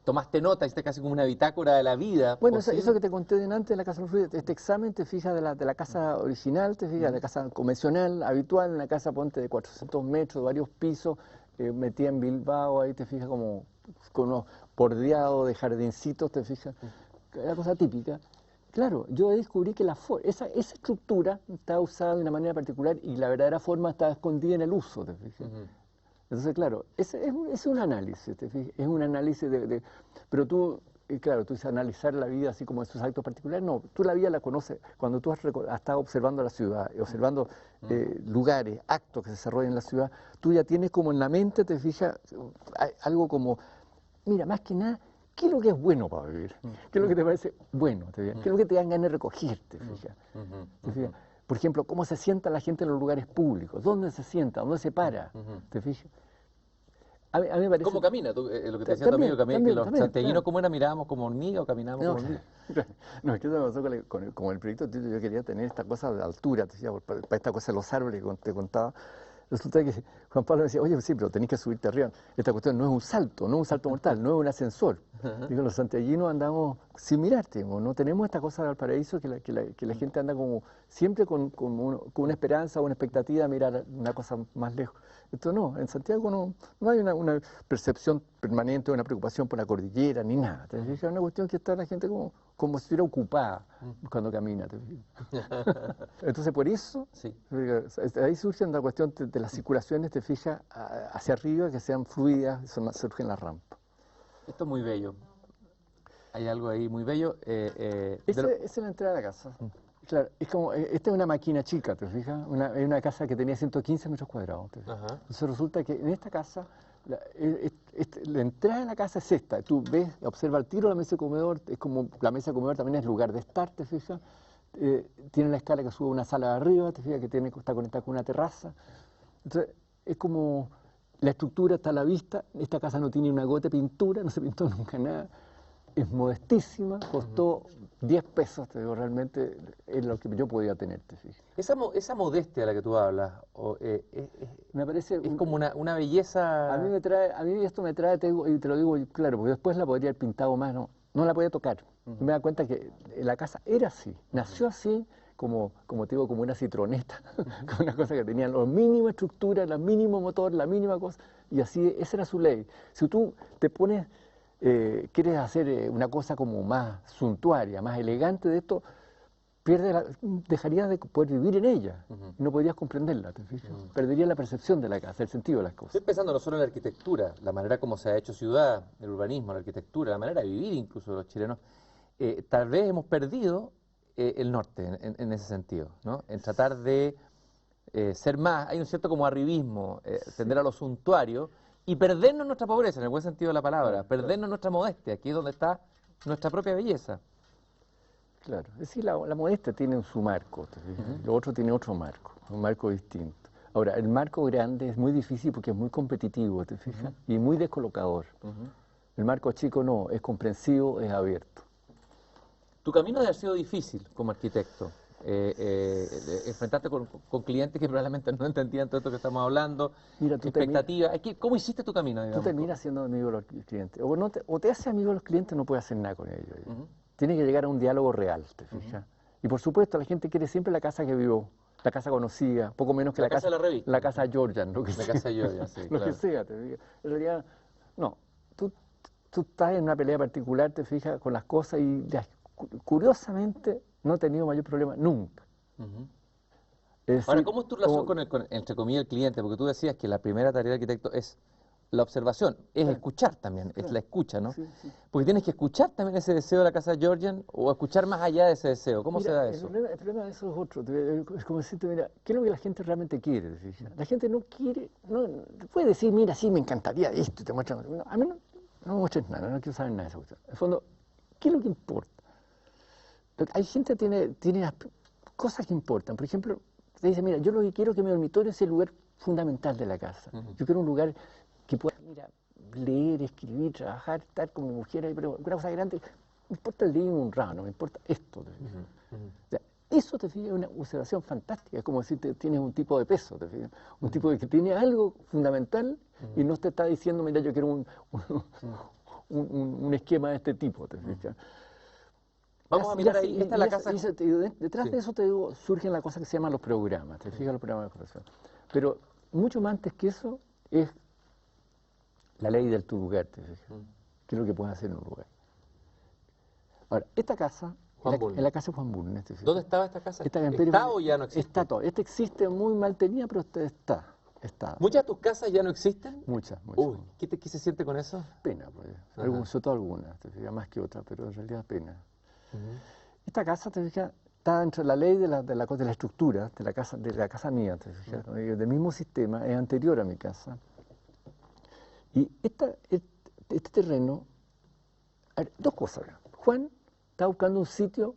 Tomaste nota, hiciste casi como una bitácora de la vida. Bueno, eso que te conté delante de la casa de los Frutos, este examen te fijas de la casa original, te fijas de la casa convencional, habitual, una casa, ponte, de 400 metros, varios pisos, metida en Bilbao, ahí te fijas como con unos bordeados de jardincitos, te fijas, la cosa típica. Claro, yo descubrí que esa estructura estaba usada de una manera particular y la verdadera forma estaba escondida en el uso, te fijas. Entonces, claro, es un análisis, ¿te fijas? Es un análisis pero tú, claro, tú dices analizar la vida así como esos actos particulares, no, tú la vida la conoces cuando tú has estado observando la ciudad, observando lugares, actos que se desarrollan en la ciudad, tú ya tienes como en la mente, te fijas, algo como, mira, más que nada, ¿qué es lo que es bueno para vivir? ¿Qué es lo que te parece bueno? ¿Qué es lo que te dan ganas de recogerte? ¿Te fijas? Por ejemplo, cómo se sienta la gente en los lugares públicos, dónde se sienta, dónde se para, ¿te fijas? A mí me parece... ¿Cómo camina? Lo que te decía tu amigo, que los santiaguinos, ¿cómo era? ¿Mirábamos como hormigas o caminábamos como hormigas? No, es que eso me pasó con el proyecto, yo quería tener esta cosa de altura, te decía, para esta cosa de los árboles que te contaba. Resulta que Juan Pablo me decía, oye, sí, pero tenés que subirte arriba. Esta cuestión no es un salto, no es un salto mortal, no es un ascensor. Digo, los santiaguinos andamos sin mirarte, no tenemos esta cosa del paraíso que la gente anda como siempre con una esperanza o una expectativa de mirar una cosa más lejos. Esto no, en Santiago no hay una percepción permanente, una preocupación por la cordillera, ni nada. ¿Te fijas? Es una cuestión que está la gente como si estuviera ocupada cuando camina. ¿Te fijas? Entonces, por eso, sí. Ahí surge la cuestión de las circulaciones, te fijas, hacia arriba, que sean fluidas, surgen las rampas. Esto es muy bello. Hay algo ahí muy bello. Esa es la entrada de la casa. Claro, es como, esta es una máquina chica, ¿te fijas? Es una casa que tenía 115 metros cuadrados. Entonces resulta que en esta casa, la entrada de la casa es esta. Tú ves, observa el tiro de la mesa de comedor, es como la mesa de comedor también es lugar de estar, ¿te fijas? Tiene la escala que sube a una sala de arriba, ¿te fijas? Que está conectada con una terraza. Entonces, es como la estructura está a la vista. Esta casa no tiene una gota de pintura, no se pintó nunca nada. Es modestísima, costó 10 pesos, te digo, realmente es lo que yo podía tener, te fijas. Esa modestia de la que tú hablas, me parece... Es como una belleza... A mí esto me trae, y te lo digo claro, porque después la podría haber pintado más, no la podía tocar. Me da cuenta que la casa era así, nació así, como te digo, como una citroneta, como una cosa que tenía la mínima estructura, el mínimo motor, la mínima cosa, y así, esa era su ley. Si tú te pones... quieres hacer una cosa como más suntuaria, más elegante de esto, dejarías de poder vivir en ella, no podrías comprenderla, ¿te fijas? Perderías la percepción de la casa, el sentido de las cosas. Estoy pensando no solo en la arquitectura, la manera como se ha hecho ciudad, el urbanismo, la arquitectura, la manera de vivir incluso de los chilenos. Tal vez hemos perdido el norte en ese sentido, ¿no? En tratar de ser más, hay un cierto como arribismo, tender a lo suntuario y perdernos nuestra pobreza, en el buen sentido de la palabra, perdernos nuestra modestia, aquí es donde está nuestra propia belleza. Claro, es decir, la modestia tiene su marco, ¿te fijas? Lo otro tiene otro marco, un marco distinto. Ahora, el marco grande es muy difícil porque es muy competitivo, ¿te fijas? Y muy descolocador. El marco chico no, es comprensivo, es abierto. Tu camino debe haber sido difícil como arquitecto. Enfrentarte con clientes que probablemente no entendían todo esto que estamos hablando, Mira, expectativas. ¿Cómo hiciste tu camino, digamos? Tú terminas siendo amigo de los clientes. O te haces amigo de los clientes, no puedes hacer nada con ellos. Tiene que llegar a un diálogo real, ¿te fijas? Y por supuesto, la gente quiere siempre la casa que vivió, la casa conocida, poco menos que la casa de la revista. La casa Georgian, lo que sea. La casa Georgian, sí, lo claro. que sea, te fijas. En realidad, no. Tú estás en una pelea particular, te fijas, con las cosas y curiosamente no he tenido mayor problema nunca. Ahora, ¿cómo es tu relación entre comillas, el cliente? Porque tú decías que la primera tarea del arquitecto es la observación, es escuchar también, es la escucha, ¿no? Sí. Porque tienes que escuchar también ese deseo de la casa Georgian o escuchar más allá de ese deseo. ¿Cómo se da eso? El problema de eso es otro. Es como decirte, mira, ¿qué es lo que la gente realmente quiere? La gente no quiere, no puede decir, mira, sí, me encantaría esto, te muestran. No, a mí no me muestres nada, no quiero saber nada de esa cuestión. En el fondo, ¿qué es lo que importa? Hay gente que tiene las cosas que importan. Por ejemplo, te dice, mira, yo lo que quiero es que mi dormitorio sea el lugar fundamental de la casa. Yo quiero un lugar que pueda, mira, leer, escribir, trabajar, estar como mujer, pero una cosa grande, me importa el living un rato, no me importa esto. O sea, eso te fijas, es una observación fantástica, es como decir que tienes un tipo de peso, te fijas, un tipo que tiene algo fundamental y no te está diciendo, mira, yo quiero un esquema de este tipo, te fijas. Vamos a mirar ahí, esta es la casa. Detrás de eso te digo, surgen las cosas que se llaman los programas, te fijas, los programas de decoración. Pero mucho más antes que eso es la ley del tu lugar, te fijas, que es lo que puedes hacer en un lugar. Ahora, esta casa, es la casa de Juan Bulnes. ¿Dónde estaba esta casa? ¿Está o ya no existe? Está todo. Esta existe muy mal tenida, pero está. ¿Muchas de tus casas ya no existen? Muchas. Uy, ¿qué se siente con eso? Pena, pues. Sobre todo algunas, te fijas, más que otras, pero en realidad pena. Esta casa, te fijas, está dentro de la ley de la estructura de la casa mía, te fijas, del mismo sistema, es anterior a mi casa. Y este terreno, a ver, dos cosas. Juan está buscando un sitio,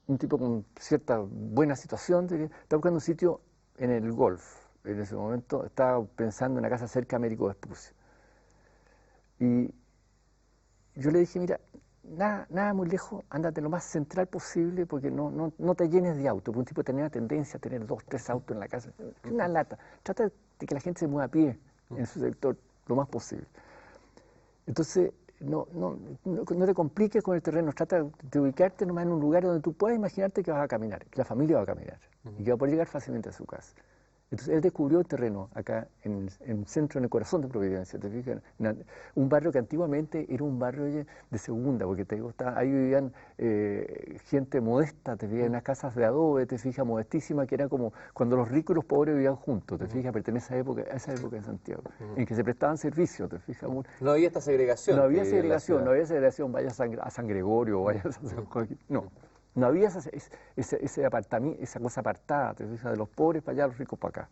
un tipo con cierta buena situación, está buscando un sitio en el Golf. En ese momento estaba pensando en una casa cerca de Américo Vespucio. Y yo le dije, mira, nada muy lejos, ándate lo más central posible porque no te llenes de autos, porque un tipo tenía tendencia a tener 2, 3 autos en la casa. Una lata. Trata de que la gente se mueva a pie en su sector lo más posible. Entonces, no te compliques con el terreno, trata de ubicarte nomás en un lugar donde tú puedas imaginarte que vas a caminar, que la familia va a caminar y que va a poder llegar fácilmente a su casa. Entonces él descubrió el terreno acá en el centro, en el corazón de Providencia, ¿te fijas? Un barrio que antiguamente era un barrio de segunda, porque te digo, ahí vivían gente modesta, te fijas, en unas casas de adobe, te fijas, modestísimas, que era como cuando los ricos y los pobres vivían juntos, te fijas, pertenece a esa época de Santiago, en que se prestaban servicios, te fijas. No había esta segregación. No había segregación, vayas a San Gregorio, vayas a San Joaquín, no. No había esa cosa apartada, te fijas, de los pobres para allá, los ricos para acá.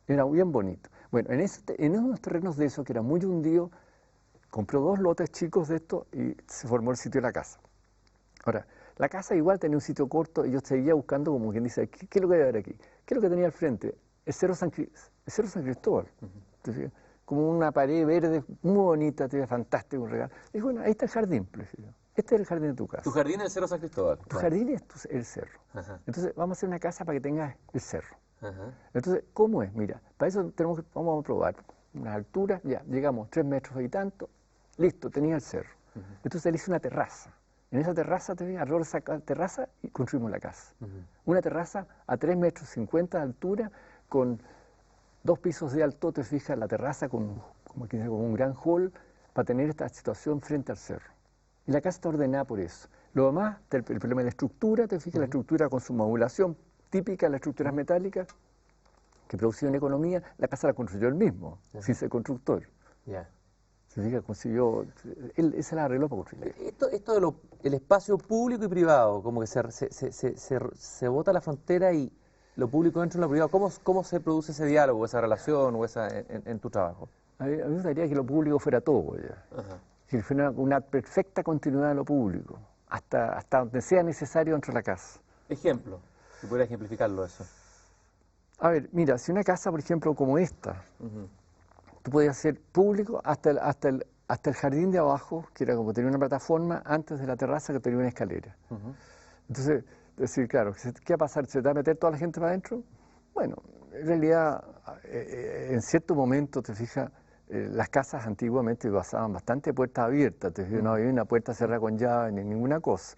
Era bien bonito. Bueno, en unos terrenos de eso, que era muy hundido, compró 2 lotes chicos de esto y se formó el sitio de la casa. Ahora, la casa igual tenía un sitio corto y yo seguía buscando, como quien dice, ¿qué es lo que hay a ver aquí? ¿Qué es lo que tenía al frente? El Cerro San Cristóbal. ¿Te fijas? Como una pared verde muy bonita, fantástico, un regalo. Y bueno, ahí está el jardín, prefiero. Este es el jardín de tu casa. Tu jardín es el Cerro San Cristóbal. Tu jardín es el cerro. Entonces, vamos a hacer una casa para que tengas el cerro. Entonces, ¿cómo es? Mira, para eso vamos a probar unas alturas, ya, llegamos 3 metros y tanto, listo, tenía el cerro. Entonces, él hizo una terraza. En esa terraza, alrededor de esa terraza, y construimos la casa. Una terraza a 3,50 metros de altura, con 2 pisos de alto, te fijas, la terraza como un gran hall, para tener esta situación frente al cerro. Y la casa está ordenada por eso. Lo demás, el problema de la estructura, te fijas, la estructura con su modulación típica, las estructuras metálicas, que producían economía, la casa la construyó él mismo, sin ser constructor. Se fija, consiguió, él se la arregló para construir. Esto de el espacio público y privado, como que se bota la frontera y lo público entra en lo privado. ¿Cómo se produce ese diálogo, esa relación o en tu trabajo? A mí me gustaría que lo público fuera todo, ya. Que fuera una perfecta continuidad de lo público, hasta donde sea necesario dentro de la casa. Ejemplo, si pudiera ejemplificarlo eso. A ver, mira, si una casa, por ejemplo, como esta, tú podías hacer público hasta el jardín de abajo, que era como tenía una plataforma, antes de la terraza que tenía una escalera. Entonces, decir, claro, ¿qué va a pasar? ¿Se te va a meter toda la gente para adentro? Bueno, en realidad, en cierto momento, te fijas, las casas antiguamente pasaban bastante puertas abiertas, te fijas, no había una puerta cerrada con llave ni ninguna cosa.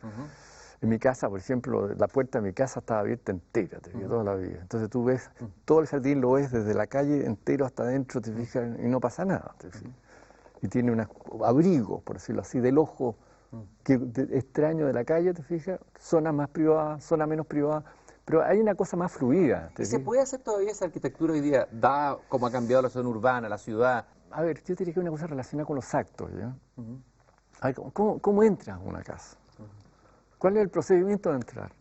En mi casa, por ejemplo, la puerta de mi casa estaba abierta entera, te fijas, toda la vida. Entonces tú ves, todo el jardín lo ves desde la calle entero hasta adentro, te fijas, y no pasa nada, te fijas. Y tiene un abrigo, por decirlo así, del ojo extraño de la calle, te fijas, zonas más privadas, zonas menos privadas, pero hay una cosa más fluida. ¿Y se puede hacer todavía esa arquitectura hoy día, dada cómo ha cambiado la zona urbana, la ciudad? A ver, yo diría que es una cosa relacionada con los actos, ¿ya? A ver, ¿cómo entras a una casa? ¿Cuál es el procedimiento de entrar?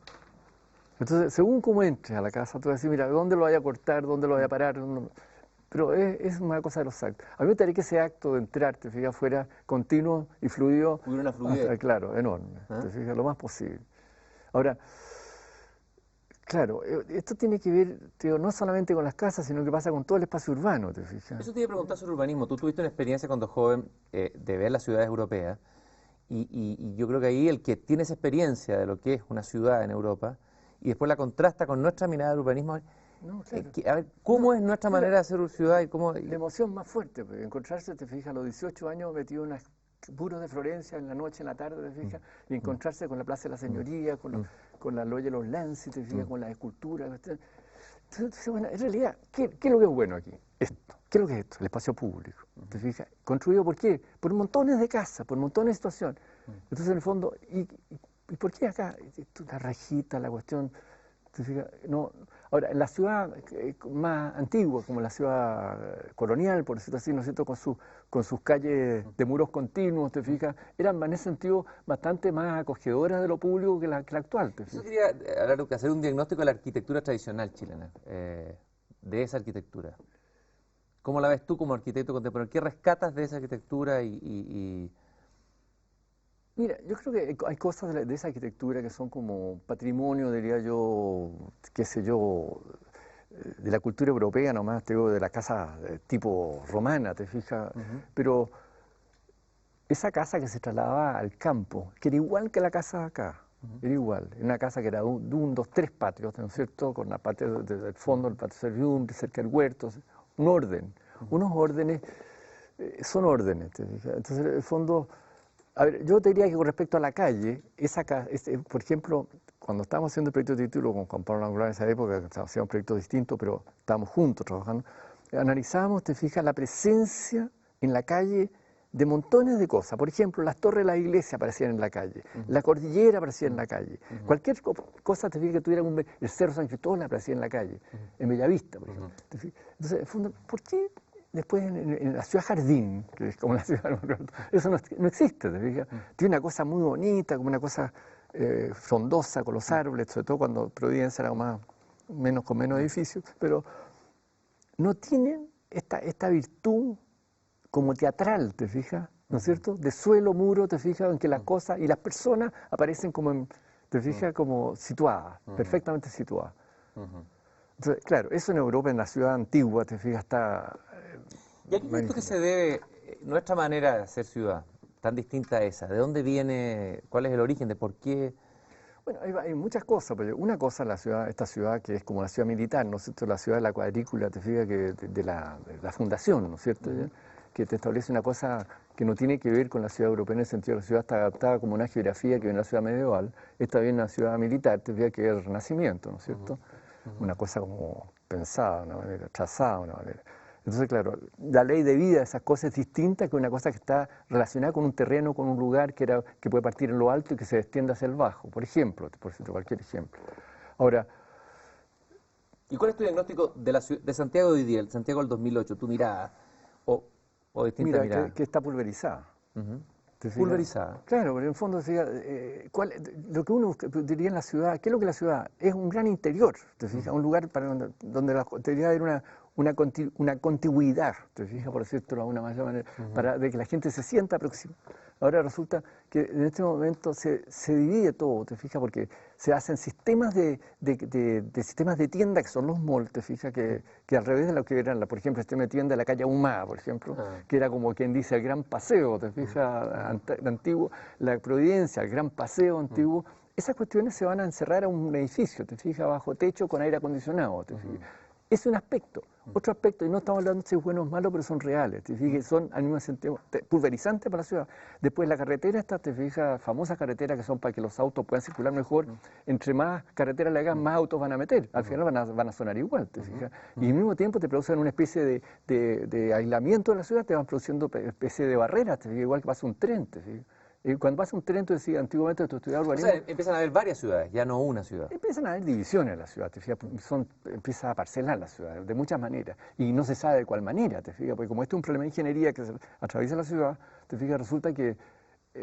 Entonces, según cómo entres a la casa, tú vas a decir, mira, ¿dónde lo vaya a cortar? ¿Dónde lo vaya a parar? Pero es una cosa de los actos. A mí me gustaría que ese acto de entrar, te fijas, fuera continuo y fluido. Hubiera una fluidez. Claro, enorme. Te fijas, lo más posible. Ahora, claro, esto tiene que ver, digo, no solamente con las casas, sino que pasa con todo el espacio urbano, te fijas. Eso te iba a preguntar sobre urbanismo. Tú tuviste una experiencia cuando joven de ver las ciudades europeas y yo creo que ahí el que tiene esa experiencia de lo que es una ciudad en Europa y después la contrasta con nuestra mirada del urbanismo, no, claro. A ver, ¿cómo es nuestra manera de hacer ciudad y cómo...? La emoción más fuerte, porque encontrarse, te fijas, a los 18 años metido en unos puros de Florencia en la noche, en la tarde, te fijas, y encontrarse con la Plaza de la Señoría, con la Loya de los Lances, te fijas, con las esculturas. Entonces, bueno, en realidad, ¿qué es lo que es bueno aquí? Esto. ¿Qué es lo que es esto? El espacio público. ¿Te fijas? ¿Construido por qué? Por montones de casas, por montones de situaciones. Entonces, en el fondo, ¿y por qué acá? La rajita, la cuestión, ¿te fijas? No. Ahora, en la ciudad más antigua, como la ciudad colonial, por decirlo así, ¿no es cierto?, con sus calles de muros continuos, ¿te fijas? Eran en ese sentido bastante más acogedoras de lo público que la actual. ¿Te fijas? Yo quería hacer un diagnóstico de la arquitectura tradicional chilena, de esa arquitectura. ¿Cómo la ves tú como arquitecto contemporáneo? ¿Qué rescatas de esa arquitectura Mira, yo creo que hay cosas de esa arquitectura que son como patrimonio, diría yo, qué sé yo, de la cultura europea nomás, te digo, de la casa tipo romana, te fijas, pero esa casa que se trasladaba al campo, que era igual que la casa de acá, era igual, era una casa que era de un, dos, tres patios, ¿no es cierto?, con la parte del fondo, el patio servidumbre, cerca del huerto, un orden, unos órdenes, son órdenes, te fijas, entonces en el fondo... A ver, yo te diría que con respecto a la calle, por ejemplo, cuando estábamos haciendo el proyecto de título con Juan Pablo Angular en esa época, hacíamos un proyecto distinto, pero estábamos juntos trabajando, analizábamos, te fijas, la presencia en la calle de montones de cosas. Por ejemplo, las torres de la iglesia aparecían en la calle, la cordillera aparecía en la calle, cualquier cosa, te fijas, que tuviera el Cerro San Cristóbal aparecía en la calle, en Bellavista, por ejemplo. Entonces, en el fondo, ¿por qué? Después en la ciudad jardín, que es como la ciudad, eso no existe, ¿te fijas? Tiene una cosa muy bonita, como una cosa frondosa con los árboles, sobre todo cuando Providencia era con menos edificios, pero no tienen esta virtud como teatral, ¿te fijas? ¿No es cierto? De suelo, muro, ¿te fijas? En que las cosas y las personas aparecen como, ¿te fijas? Como situadas, perfectamente situadas. Entonces, claro, eso en Europa, en la ciudad antigua, te fijas, está... ¿Y a qué crees tú que se debe nuestra manera de hacer ciudad, tan distinta a esa? ¿De dónde viene? ¿Cuál es el origen? ¿De por qué? Bueno, hay muchas cosas, pero una cosa es esta ciudad que es como la ciudad militar, ¿no es cierto? La ciudad de la cuadrícula, te fijas, que de la fundación, ¿no es cierto? Que te establece una cosa que no tiene que ver con la ciudad europea en el sentido de que la ciudad está adaptada como una geografía que viene de la ciudad medieval. Esta viene una ciudad militar, te fijas, que es el Renacimiento, ¿no es cierto? Una cosa como pensada, de una manera, trazada de una manera. Entonces, claro, la ley de vida de esas cosas es distinta que una cosa que está relacionada con un terreno, con un lugar que puede partir en lo alto y que se extiende hacia el bajo, por ejemplo, por decirte cualquier ejemplo. Ahora, ¿Y cuál es tu diagnóstico de, de Santiago de hoy día, el Santiago del 2008, tu mirada o distinta mira, mirada? que está pulverizada. Ujú. ¿Te fijas? Pulverizada. Claro, pero en el fondo, lo que uno diría en la ciudad, ¿qué es lo que la ciudad? Es un gran interior, ¿te fijas? Un lugar donde debería haber una contigüidad, ¿te fijas? Por decirlo de alguna manera, para de que la gente se sienta próxima. Ahora resulta que en este momento se divide todo, ¿te fijas? Porque se hacen sistemas sistemas de tienda que son los malls, ¿te fijas? Que al revés de lo que eran, por ejemplo, el sistema de tienda de la calle Ahumada, por ejemplo, que era como quien dice el gran paseo, ¿te fijas? Antiguo, la Providencia, el gran paseo antiguo. Esas cuestiones se van a encerrar a un edificio, ¿te fijas? Bajo techo con aire acondicionado, ¿te fijas? Es un aspecto. Otro aspecto, y no estamos hablando de si es bueno o malo, pero son reales, te fijas, son al mismo sentido pulverizantes para la ciudad. Después la carretera está, te fijas, famosas carreteras que son para que los autos puedan circular mejor. Entre más carreteras le hagan, más autos van a meter. Al final van a sonar igual, te fijas. Y al mismo tiempo te producen una especie de aislamiento de la ciudad, te van produciendo una especie de barreras, te fijas, igual que pasa un tren, te fijas. Cuando pasa un tren, tú decías, antiguamente tú estudiabas urbanismo. O sea, empiezan a haber varias ciudades, ya no una ciudad. Empiezan a haber divisiones en la ciudad, te fijas, empieza a parcelar la ciudad de muchas maneras y no se sabe de cuál manera, te fijas, porque como este es un problema de ingeniería que atraviesa la ciudad, te fijas, resulta que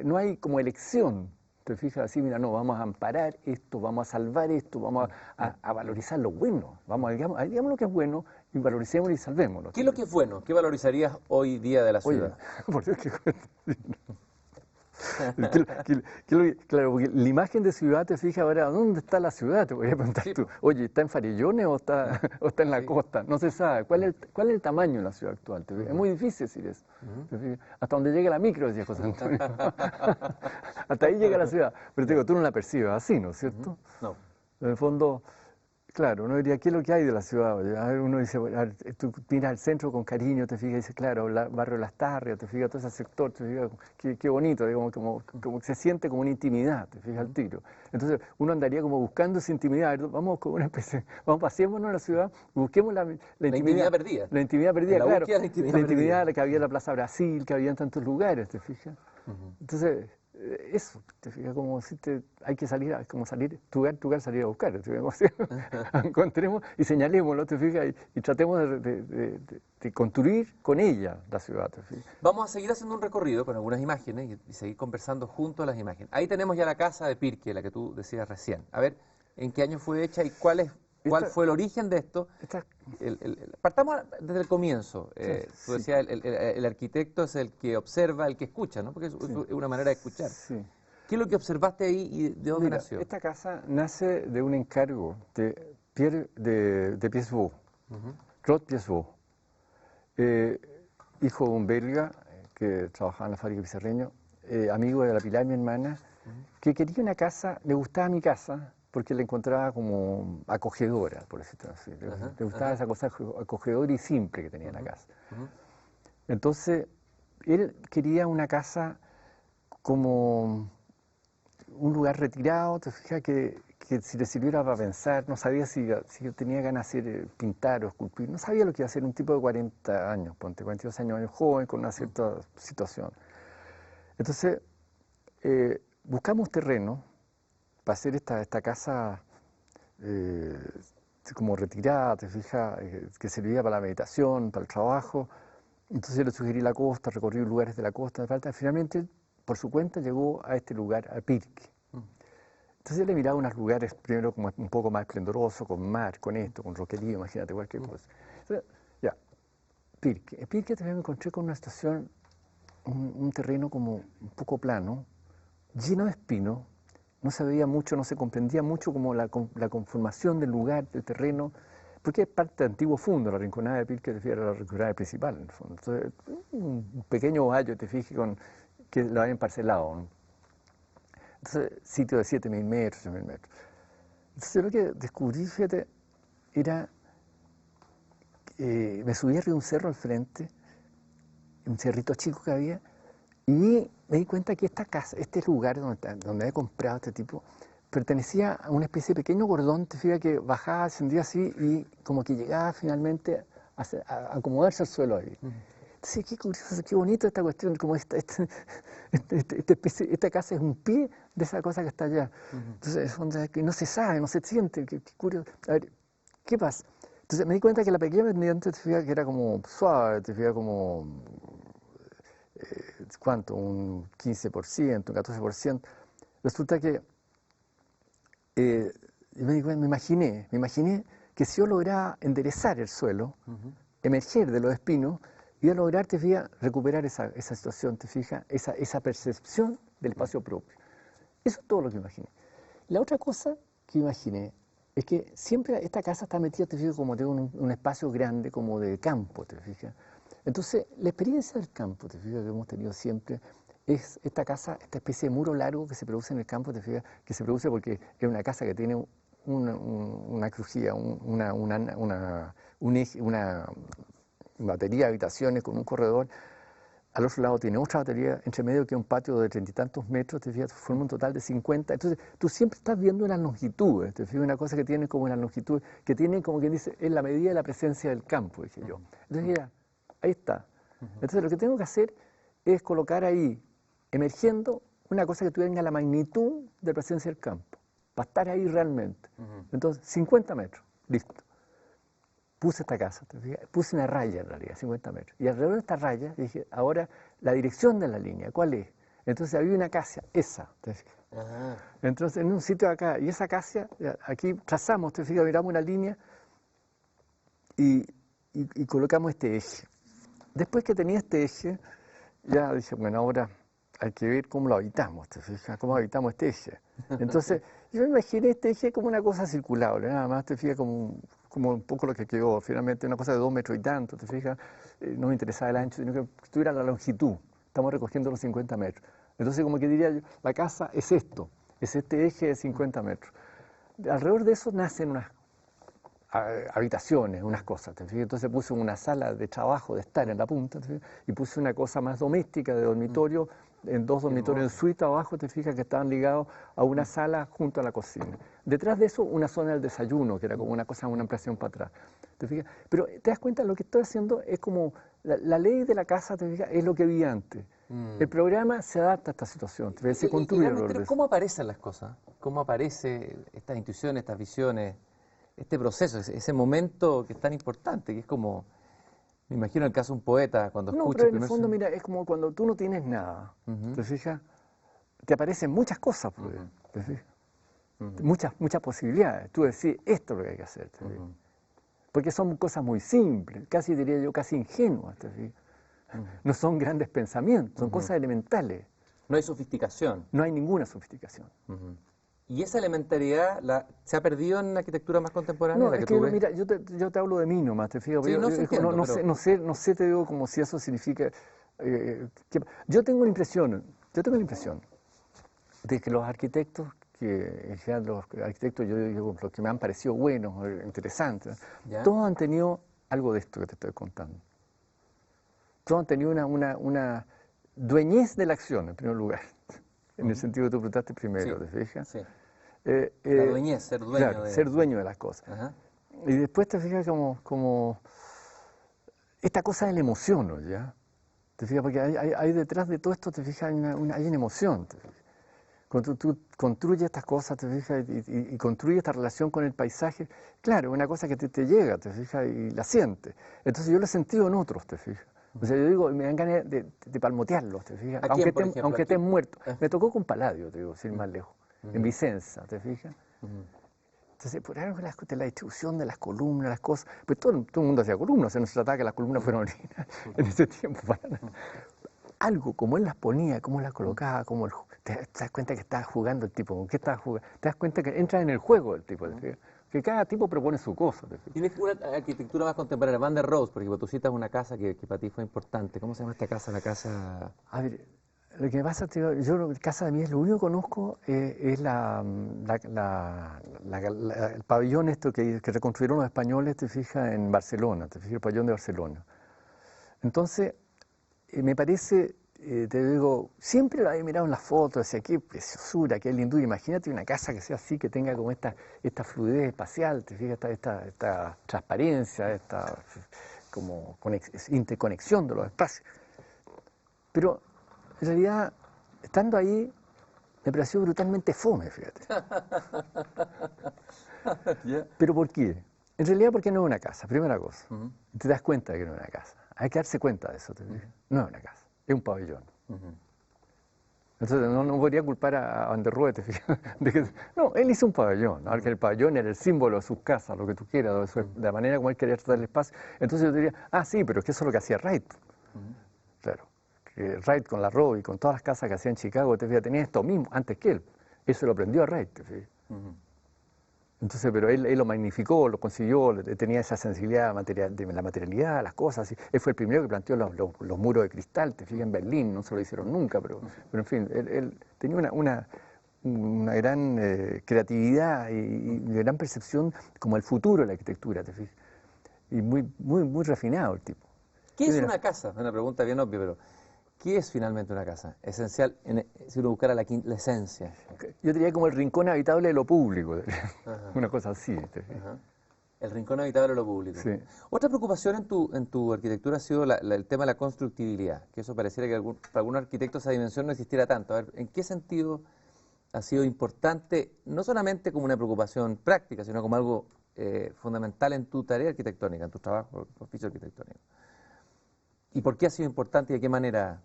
no hay como elección, te fijas, así, mira, no, vamos a amparar esto, vamos a salvar esto, vamos a valorizar lo bueno, digamos lo que es bueno y valoricémoslo y salvémoslo. ¿Qué es lo que es bueno? ¿Qué valorizarías hoy día de la ciudad? Oye, por Dios, claro, porque la imagen de ciudad te fija ahora, ¿dónde está la ciudad? Te voy a preguntar tú. Oye, ¿está en Farellones o está en la costa? No se sabe. ¿Cuál es el tamaño de la ciudad actual? Es muy difícil decir eso. Hasta donde llega la micro, decía José Antonio. Hasta ahí llega la ciudad. Pero te digo, tú no la percibes así, ¿no es cierto? No. En el fondo, claro, uno diría, ¿qué es lo que hay de la ciudad? Uno dice, tú miras al centro con cariño, te fijas y dices, claro, el barrio de Las Tarrias, te fijas todo ese sector, te fijas, qué bonito, como que se siente como una intimidad, te fijas al tiro. Entonces uno andaría como buscando esa intimidad, vamos con una especie, vamos, paseémonos en la ciudad, busquemos la intimidad perdida. La intimidad perdida, claro. La intimidad que había en la Plaza Brasil, que había en tantos lugares, te fijas. Entonces, eso, te fijas, como si hay que salir, salir a buscar, encontremos y señalémoslo, te fijas, y tratemos de construir con ella la ciudad, te fijas. Vamos a seguir haciendo un recorrido con algunas imágenes y seguir conversando junto a las imágenes. Ahí tenemos ya la casa de Pirque, la que tú decías recién. A ver, ¿en qué año fue hecha y cuál fue el origen de esto? Partamos desde el comienzo. Tú decías, el arquitecto es el que observa, el que escucha, ¿no? Porque es una manera de escuchar. Sí. ¿Qué es lo que observaste ahí y de dónde nació? Esta casa nace de un encargo de Pierre de Piesvaux, Claude Piesvaux, hijo de un belga que trabajaba en la fábrica de Pizarreño, amigo de la Pilar, mi hermana, que quería una casa, le gustaba mi casa, porque la encontraba como acogedora, por decirlo así. Le gustaba esa cosa acogedora y simple que tenía la casa. Entonces, él quería una casa como un lugar retirado, te fijas, que si le sirviera para pensar, no sabía si tenía ganas de hacer, pintar o esculpir, no sabía lo que iba a hacer un tipo de 40 años, 42 años, joven, con una cierta situación. Entonces, buscamos terreno para hacer esta casa como retirada, te fijas, que servía para la meditación, para el trabajo. Entonces le sugerí la costa, recorrí lugares de la costa, finalmente por su cuenta llegó a este lugar, a Pirque. Entonces le miraba unos lugares primero como un poco más esplendorosos, con mar, con esto, con roquerío, imagínate, cualquier cosa. Entonces, ya, Pirque. En Pirque también me encontré con una estación, un terreno como un poco plano, lleno de espinos. No se veía mucho, no se comprendía mucho como la conformación del lugar, del terreno, porque es parte del antiguo fondo, la rinconada de Pirque era la rinconada principal, en el fondo. Entonces, un pequeño valle, te fijas, que lo habían parcelado, ¿no? Entonces, sitio de 7.000 metros, 8.000 metros. Entonces, yo lo que descubrí, fíjate, era, me subí arriba de un cerro al frente, un cerrito chico que había, y me di cuenta que esta casa, este lugar donde había comprado este tipo, pertenecía a una especie de pequeño cordón, te fijas, que bajaba, ascendía así, y como que llegaba finalmente acomodarse al suelo ahí. Entonces, qué curioso, qué bonito esta cuestión, como esta casa es un pie de esa cosa que está allá. Entonces, que no se sabe, no se siente, qué curioso. A ver, ¿qué pasa? Entonces me di cuenta que la pequeña pendiente, te fijas que era como suave, te fijas como, ¿cuánto? Un 15%, un 14%. Resulta que yo me imaginé que si yo lograba enderezar el suelo, emerger de los espinos, iba a lograr, te fijas, recuperar esa situación, te fijas, esa percepción del espacio propio. Eso es todo lo que imaginé. La otra cosa que imaginé es que siempre esta casa está metida, te fijas, como de un espacio grande, como de campo, te fijas. Entonces, la experiencia del campo, te fijas, que hemos tenido siempre, es esta casa, esta especie de muro largo que se produce en el campo, te fijas, que se produce porque es una casa que tiene una crujía, un eje, una batería de habitaciones con un corredor. Al otro lado tiene otra batería, entre medio que un patio de 30 y tantos metros, te fijas, forma un total de 50. Entonces, tú siempre estás viendo unas longitudes, te fijas, una cosa que tiene como una longitud, que tiene como quien dice, en la medida de la presencia del campo, dije yo. Entonces, mira, ahí está. Entonces, lo que tengo que hacer es colocar ahí, emergiendo, una cosa que tenga la magnitud de presencia del campo, para estar ahí realmente. Entonces, 50 metros, listo. Puse esta casa, puse una raya en realidad, 50 metros. Y alrededor de esta raya dije, ahora la dirección de la línea, ¿cuál es? Entonces había una acacia, esa. Entonces en un sitio acá, y esa acacia, aquí trazamos, te fijas, miramos una línea y colocamos este eje. Después que tenía este eje, ya dije, bueno, ahora hay que ver cómo lo habitamos, te fijas, cómo habitamos este eje. Entonces yo me imaginé este eje como una cosa circulable, nada más, te fijas, como un poco lo que quedó, finalmente una cosa de 2 metros y tanto, te fijas, no me interesaba el ancho, sino que tuviera la longitud, estamos recogiendo los 50 metros. Entonces, como que diría yo, la casa es esto, es este eje de 50 metros. Alrededor de eso nacen unas habitaciones, unas cosas, ¿te fijas? Entonces puse una sala de trabajo, de estar en la punta, ¿te fijas? Y puse una cosa más doméstica de dormitorio, en 2 dormitorios en suite abajo, te fijas, que estaban ligados a una sala junto a la cocina. Detrás de eso, una zona del desayuno, que era como una cosa, una ampliación para atrás. ¿Te fijas? Pero te das cuenta, lo que estoy haciendo es como, la ley de la casa, te fijas, es lo que vi antes. El programa se adapta a esta situación, te fijas, se construye alrededor de eso. ¿Cómo aparecen las cosas? ¿Cómo aparecen estas intuiciones, estas visiones, este proceso, ese momento que es tan importante, que es como... Me imagino el caso de un poeta cuando escucha... No, pero en el fondo, mira, es como cuando tú no tienes nada, ¿te fijas? Te aparecen muchas cosas, ¿te fijas? Muchas posibilidades. Tú decís, esto es lo que hay que hacer, ¿te fijas? Porque son cosas muy simples, casi diría yo, casi ingenuas, ¿te fijas? No son grandes pensamientos, son cosas elementales. No hay sofisticación. No hay ninguna sofisticación. ¿Y esa elementariedad se ha perdido en la arquitectura más contemporánea? No, es que mira, yo te hablo de mí nomás, te fijas. Sí, no sé, te digo como si eso significa... yo tengo la impresión de que los arquitectos, que en general los arquitectos, yo digo, los que me han parecido buenos, interesantes, todos han tenido algo de esto que te estoy contando. Todos han tenido una dueñez de la acción, en primer lugar, en el sentido que tú preguntaste primero, ¿te fijas? Sí. La dueñez, ser dueño claro, ser dueño de las cosas. Y después te fijas como esta cosa de la emoción, ¿no? ¿Ya? Te fijas, porque hay detrás de todo esto, te fijas, hay una emoción. Cuando tú construyes estas cosas, te fijas, y construyes esta relación con el paisaje, claro, es una cosa que te llega, te fijas, y la sientes. Entonces yo lo he sentido en otros, te fijas. O sea, yo digo, me dan ganas de palmotearlos, te fijas, aunque estén muertos. Me tocó con Palladio, te digo, sin más lejos, en Vicenza, ¿te fijas? Entonces, por algo de la distribución de las columnas, las cosas, pues todo el mundo hacía columnas, no se trataba que las columnas fueran originales en ese tiempo, para nada. Algo, como él las ponía, cómo las colocaba, te das cuenta que estaba jugando el tipo, con qué estaba jugando, te das cuenta que entra en el juego el tipo, que cada tipo propone su cosa. Tienes una arquitectura más contemporánea, Van der Rohe, porque tú citas una casa que para ti fue importante. ¿Cómo se llama esta casa? La casa... A ver, lo que pasa, tío, yo casa de mí, lo único que conozco es el pabellón esto que reconstruyeron los españoles, te fijas, en Barcelona, te fijas, el pabellón de Barcelona. Entonces, me parece, te digo, siempre lo había mirado en las fotos, decía, qué preciosura, qué lindura. Imagínate una casa que sea así, que tenga como esta fluidez espacial, te fijas, esta transparencia, como interconexión de los espacios. Pero en realidad, estando ahí, me pareció brutalmente fome, fíjate. Yeah. ¿Pero por qué? En realidad porque no es una casa, primera cosa. Te das cuenta de que no es una casa. Hay que darse cuenta de eso, ¿te fijas? No es una casa, es un pabellón. Entonces no podría culpar a Van der Rohe, ¿te fijas? No, él hizo un pabellón, ¿no? Que el pabellón era el símbolo de sus casas, lo que tú quieras, de la manera como él quería tratar el espacio. Entonces yo diría, sí, pero es que eso es lo que hacía Wright. Claro, que Wright con la Rowe y con todas las casas que hacía en Chicago, te fijas, tenía esto mismo antes que él. Eso lo aprendió a Wright, ¿te fijas? Entonces, pero él lo magnificó, lo consiguió, tenía esa sensibilidad de la materialidad, las cosas. Él fue el primero que planteó los muros de cristal, te fijas, en Berlín, no se lo hicieron nunca, pero en fin, él tenía una gran creatividad y gran percepción como el futuro de la arquitectura, te fijas. Y muy refinado el tipo. ¿Qué es una casa? Una pregunta bien obvia, pero ¿qué es finalmente una casa? Esencial, si uno buscara la esencia. Yo diría como el rincón habitable de lo público, una cosa así. El rincón habitable de lo público. Sí. Otra preocupación en tu arquitectura ha sido el tema de la constructibilidad, que eso pareciera que para algunos arquitectos esa dimensión no existiera tanto. A ver, ¿en qué sentido ha sido importante, no solamente como una preocupación práctica, sino como algo fundamental en tu tarea arquitectónica, en tu trabajo, oficio arquitectónico? ¿Y por qué ha sido importante y de qué manera?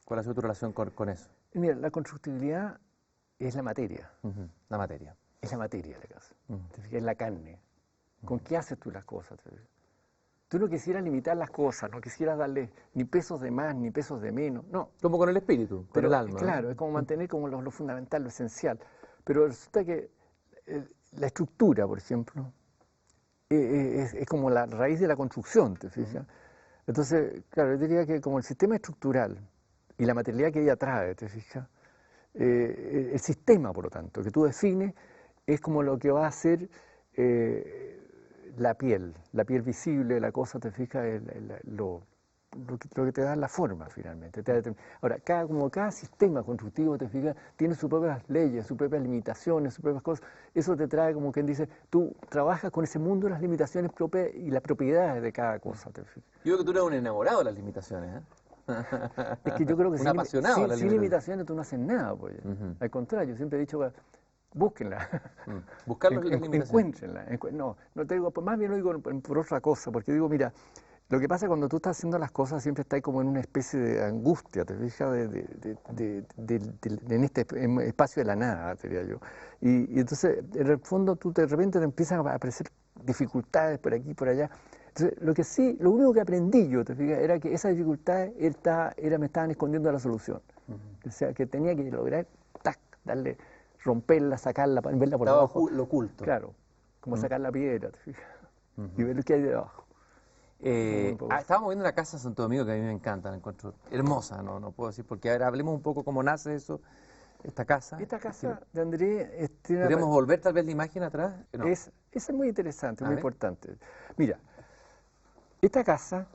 ¿Cuál ha sido tu relación con eso? Mira, la constructibilidad es la materia. La materia. Es la materia de la casa. Es la carne. ¿Con qué haces tú las cosas? Tú no quisieras limitar las cosas, no quisieras darle ni pesos de más, ni pesos de menos. No. Como con el espíritu, con el alma. Claro, es como mantener como lo fundamental, lo esencial. Pero resulta que la estructura, por ejemplo, es como la raíz de la construcción, ¿te fijas? Entonces, claro, yo diría que como el sistema estructural y la materialidad que ella trae, ¿te fijas? El sistema, por lo tanto, que tú defines, es como lo que va a hacer la piel visible, la cosa, ¿te fijas? Lo que te da la forma, finalmente. Ahora, cada sistema constructivo, ¿te fijas? Tiene sus propias leyes, sus propias limitaciones, sus propias cosas. Eso te trae, como quien dice, tú trabajas con ese mundo, las limitaciones propias y las propiedades de cada cosa, ¿te fijas? Yo creo que tú eres un enamorado de las limitaciones, Es que yo creo que un apasionado de las sin limitaciones tú no haces nada, pues. Al contrario, yo siempre he dicho, búsquenla. Buscar las limitaciones. Encuéntrenla. No te digo, más bien lo digo por otra cosa, porque digo, mira, lo que pasa cuando tú estás haciendo las cosas siempre estás como en una especie de angustia, ¿te fijas? En este espacio de la nada, diría yo. Y entonces, en el fondo, tú de repente te empiezan a aparecer dificultades por aquí y por allá. Entonces, lo único que aprendí yo, ¿te fijas? Era que esas dificultades me estaban escondiendo la solución. O sea, que tenía que lograr, romperla, sacarla, verla por abajo. Lo oculto. Claro, como sacar la piedra, ¿te fijas? Y ver lo que hay debajo. Estábamos viendo una casa en Santo Domingo que a mí me encanta, la encuentro hermosa, no puedo decir, porque a ver, hablemos un poco cómo nace eso, esta casa. Esta casa de Andrés... ¿Podríamos volver tal vez la imagen atrás? No. Esa es muy interesante, muy importante. Mira, esta casa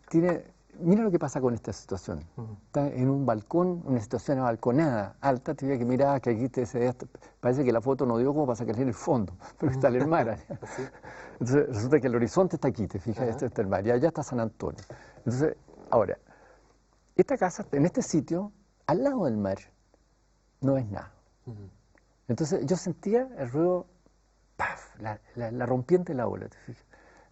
tiene... Mira lo que pasa con esta situación. Está en un balcón, una situación balconada, alta, te que mirar que aquí parece que la foto no dio como para sacarle el fondo, pero está el mar allá. ¿Sí? Entonces resulta que el horizonte está aquí, te fijas, este está el mar, y allá está San Antonio. Entonces, ahora, esta casa, en este sitio, al lado del mar, no es nada. Entonces yo sentía el ruido, ¡paf!, la rompiente de la ola, te fijas.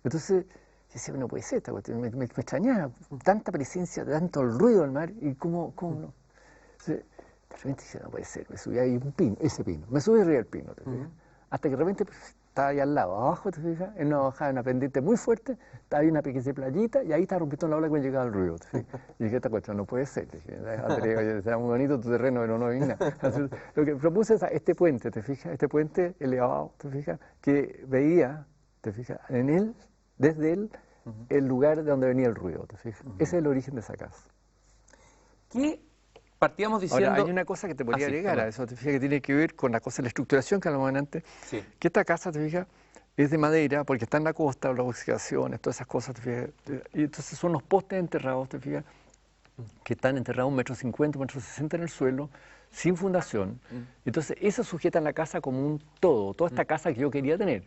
Entonces... decía, no puede ser esta cuestión, me extrañaba, tanta presencia, tanto el ruido del mar, y cómo no. Entonces, de repente decía, no puede ser, me subí ahí un pino, ese pino, me subí arriba del pino, ¿te fijas? Hasta que de repente estaba ahí al lado, abajo, ¿te fijas? En una bajada, una pendiente muy fuerte, estaba ahí una pequeña playita, y ahí estaba rompiendo la ola cuando llegaba el ruido, ¿te fijas? Y dije, esta cuestión no puede ser, dije, Andrés, será muy bonito tu terreno, pero no vi nada. Entonces, lo que propuse es este puente, ¿te fijas? Este puente elevado, ¿te fijas? Que veía, ¿te fijas? En él, desde él, el lugar de donde venía el ruido, ¿te fijas? Ese es el origen de esa casa. ¿Qué partíamos diciendo? Ahora, hay una cosa que te podría agregar a eso, te fijas, que tiene que ver con la cosa de la estructuración que hablamos antes, que esta casa, te fijas, es de madera, porque está en la costa, las oxidaciones, todas esas cosas, te fijas, y entonces son los postes enterrados, te fijas, que están enterrados 1,50 m, 1,60 m en el suelo, sin fundación. Entonces, eso sujeta la casa como un todo, toda esta casa que yo quería tener.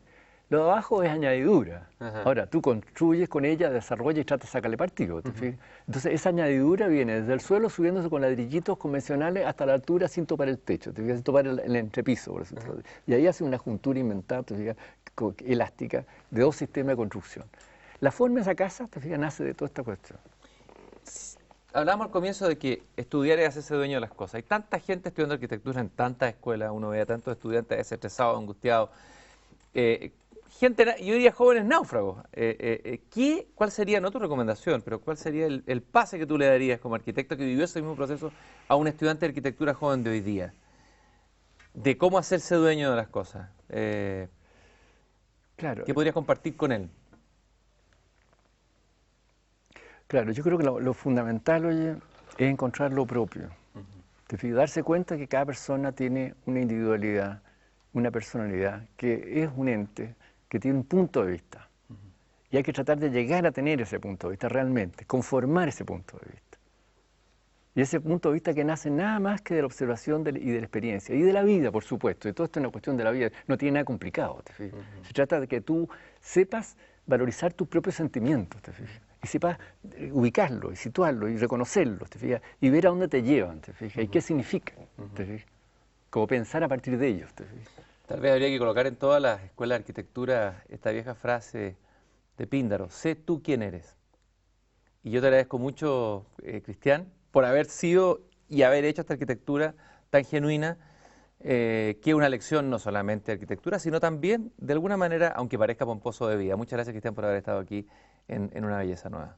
Lo de abajo es añadidura. Ajá. Ahora, tú construyes con ella, desarrollas y tratas de sacarle partido. ¿Te fijas? Entonces, esa añadidura viene desde el suelo subiéndose con ladrillitos convencionales hasta la altura sin topar el techo, ¿te fijas? Sin topar el entrepiso, por decirlo así. Y ahí hace una juntura inventada, ¿te fijas? Elástica, de dos sistemas de construcción. La forma de esa casa, ¿te fijas? Nace de toda esta cuestión. Hablábamos al comienzo de que estudiar es hacerse dueño de las cosas. Hay tanta gente estudiando arquitectura en tantas escuelas, uno ve a tantos estudiantes estresados, angustiados. Yo diría jóvenes náufragos. ¿Cuál sería, no tu recomendación, pero cuál sería el pase que tú le darías como arquitecto que vivió ese mismo proceso a un estudiante de arquitectura joven de hoy día? De cómo hacerse dueño de las cosas. Claro. ¿Qué podrías compartir con él? Claro, yo creo que lo fundamental, oye, es encontrar lo propio. Te fijas, darse cuenta que cada persona tiene una individualidad, una personalidad, que es un ente, que tiene un punto de vista. Y hay que tratar de llegar a tener ese punto de vista realmente, conformar ese punto de vista. Y ese punto de vista que nace nada más que de la observación y de la experiencia, y de la vida, por supuesto. Y todo esto es una cuestión de la vida, no tiene nada complicado, ¿te fijas? Se trata de que tú sepas valorizar tus propios sentimientos, ¿te fijas? Y sepas ubicarlos, y situarlos, y reconocerlos, ¿te fijas? Y ver a dónde te llevan, ¿te fijas? Y qué significan, ¿te fijas? Como pensar a partir de ellos, ¿te fijas? Tal vez habría que colocar en todas las escuelas de arquitectura esta vieja frase de Píndaro: sé tú quién eres. Y yo te agradezco mucho, Cristian, por haber sido y haber hecho esta arquitectura tan genuina, que es una lección no solamente de arquitectura, sino también, de alguna manera, aunque parezca pomposo, de vida. Muchas gracias, Cristian, por haber estado aquí en Una Belleza Nueva.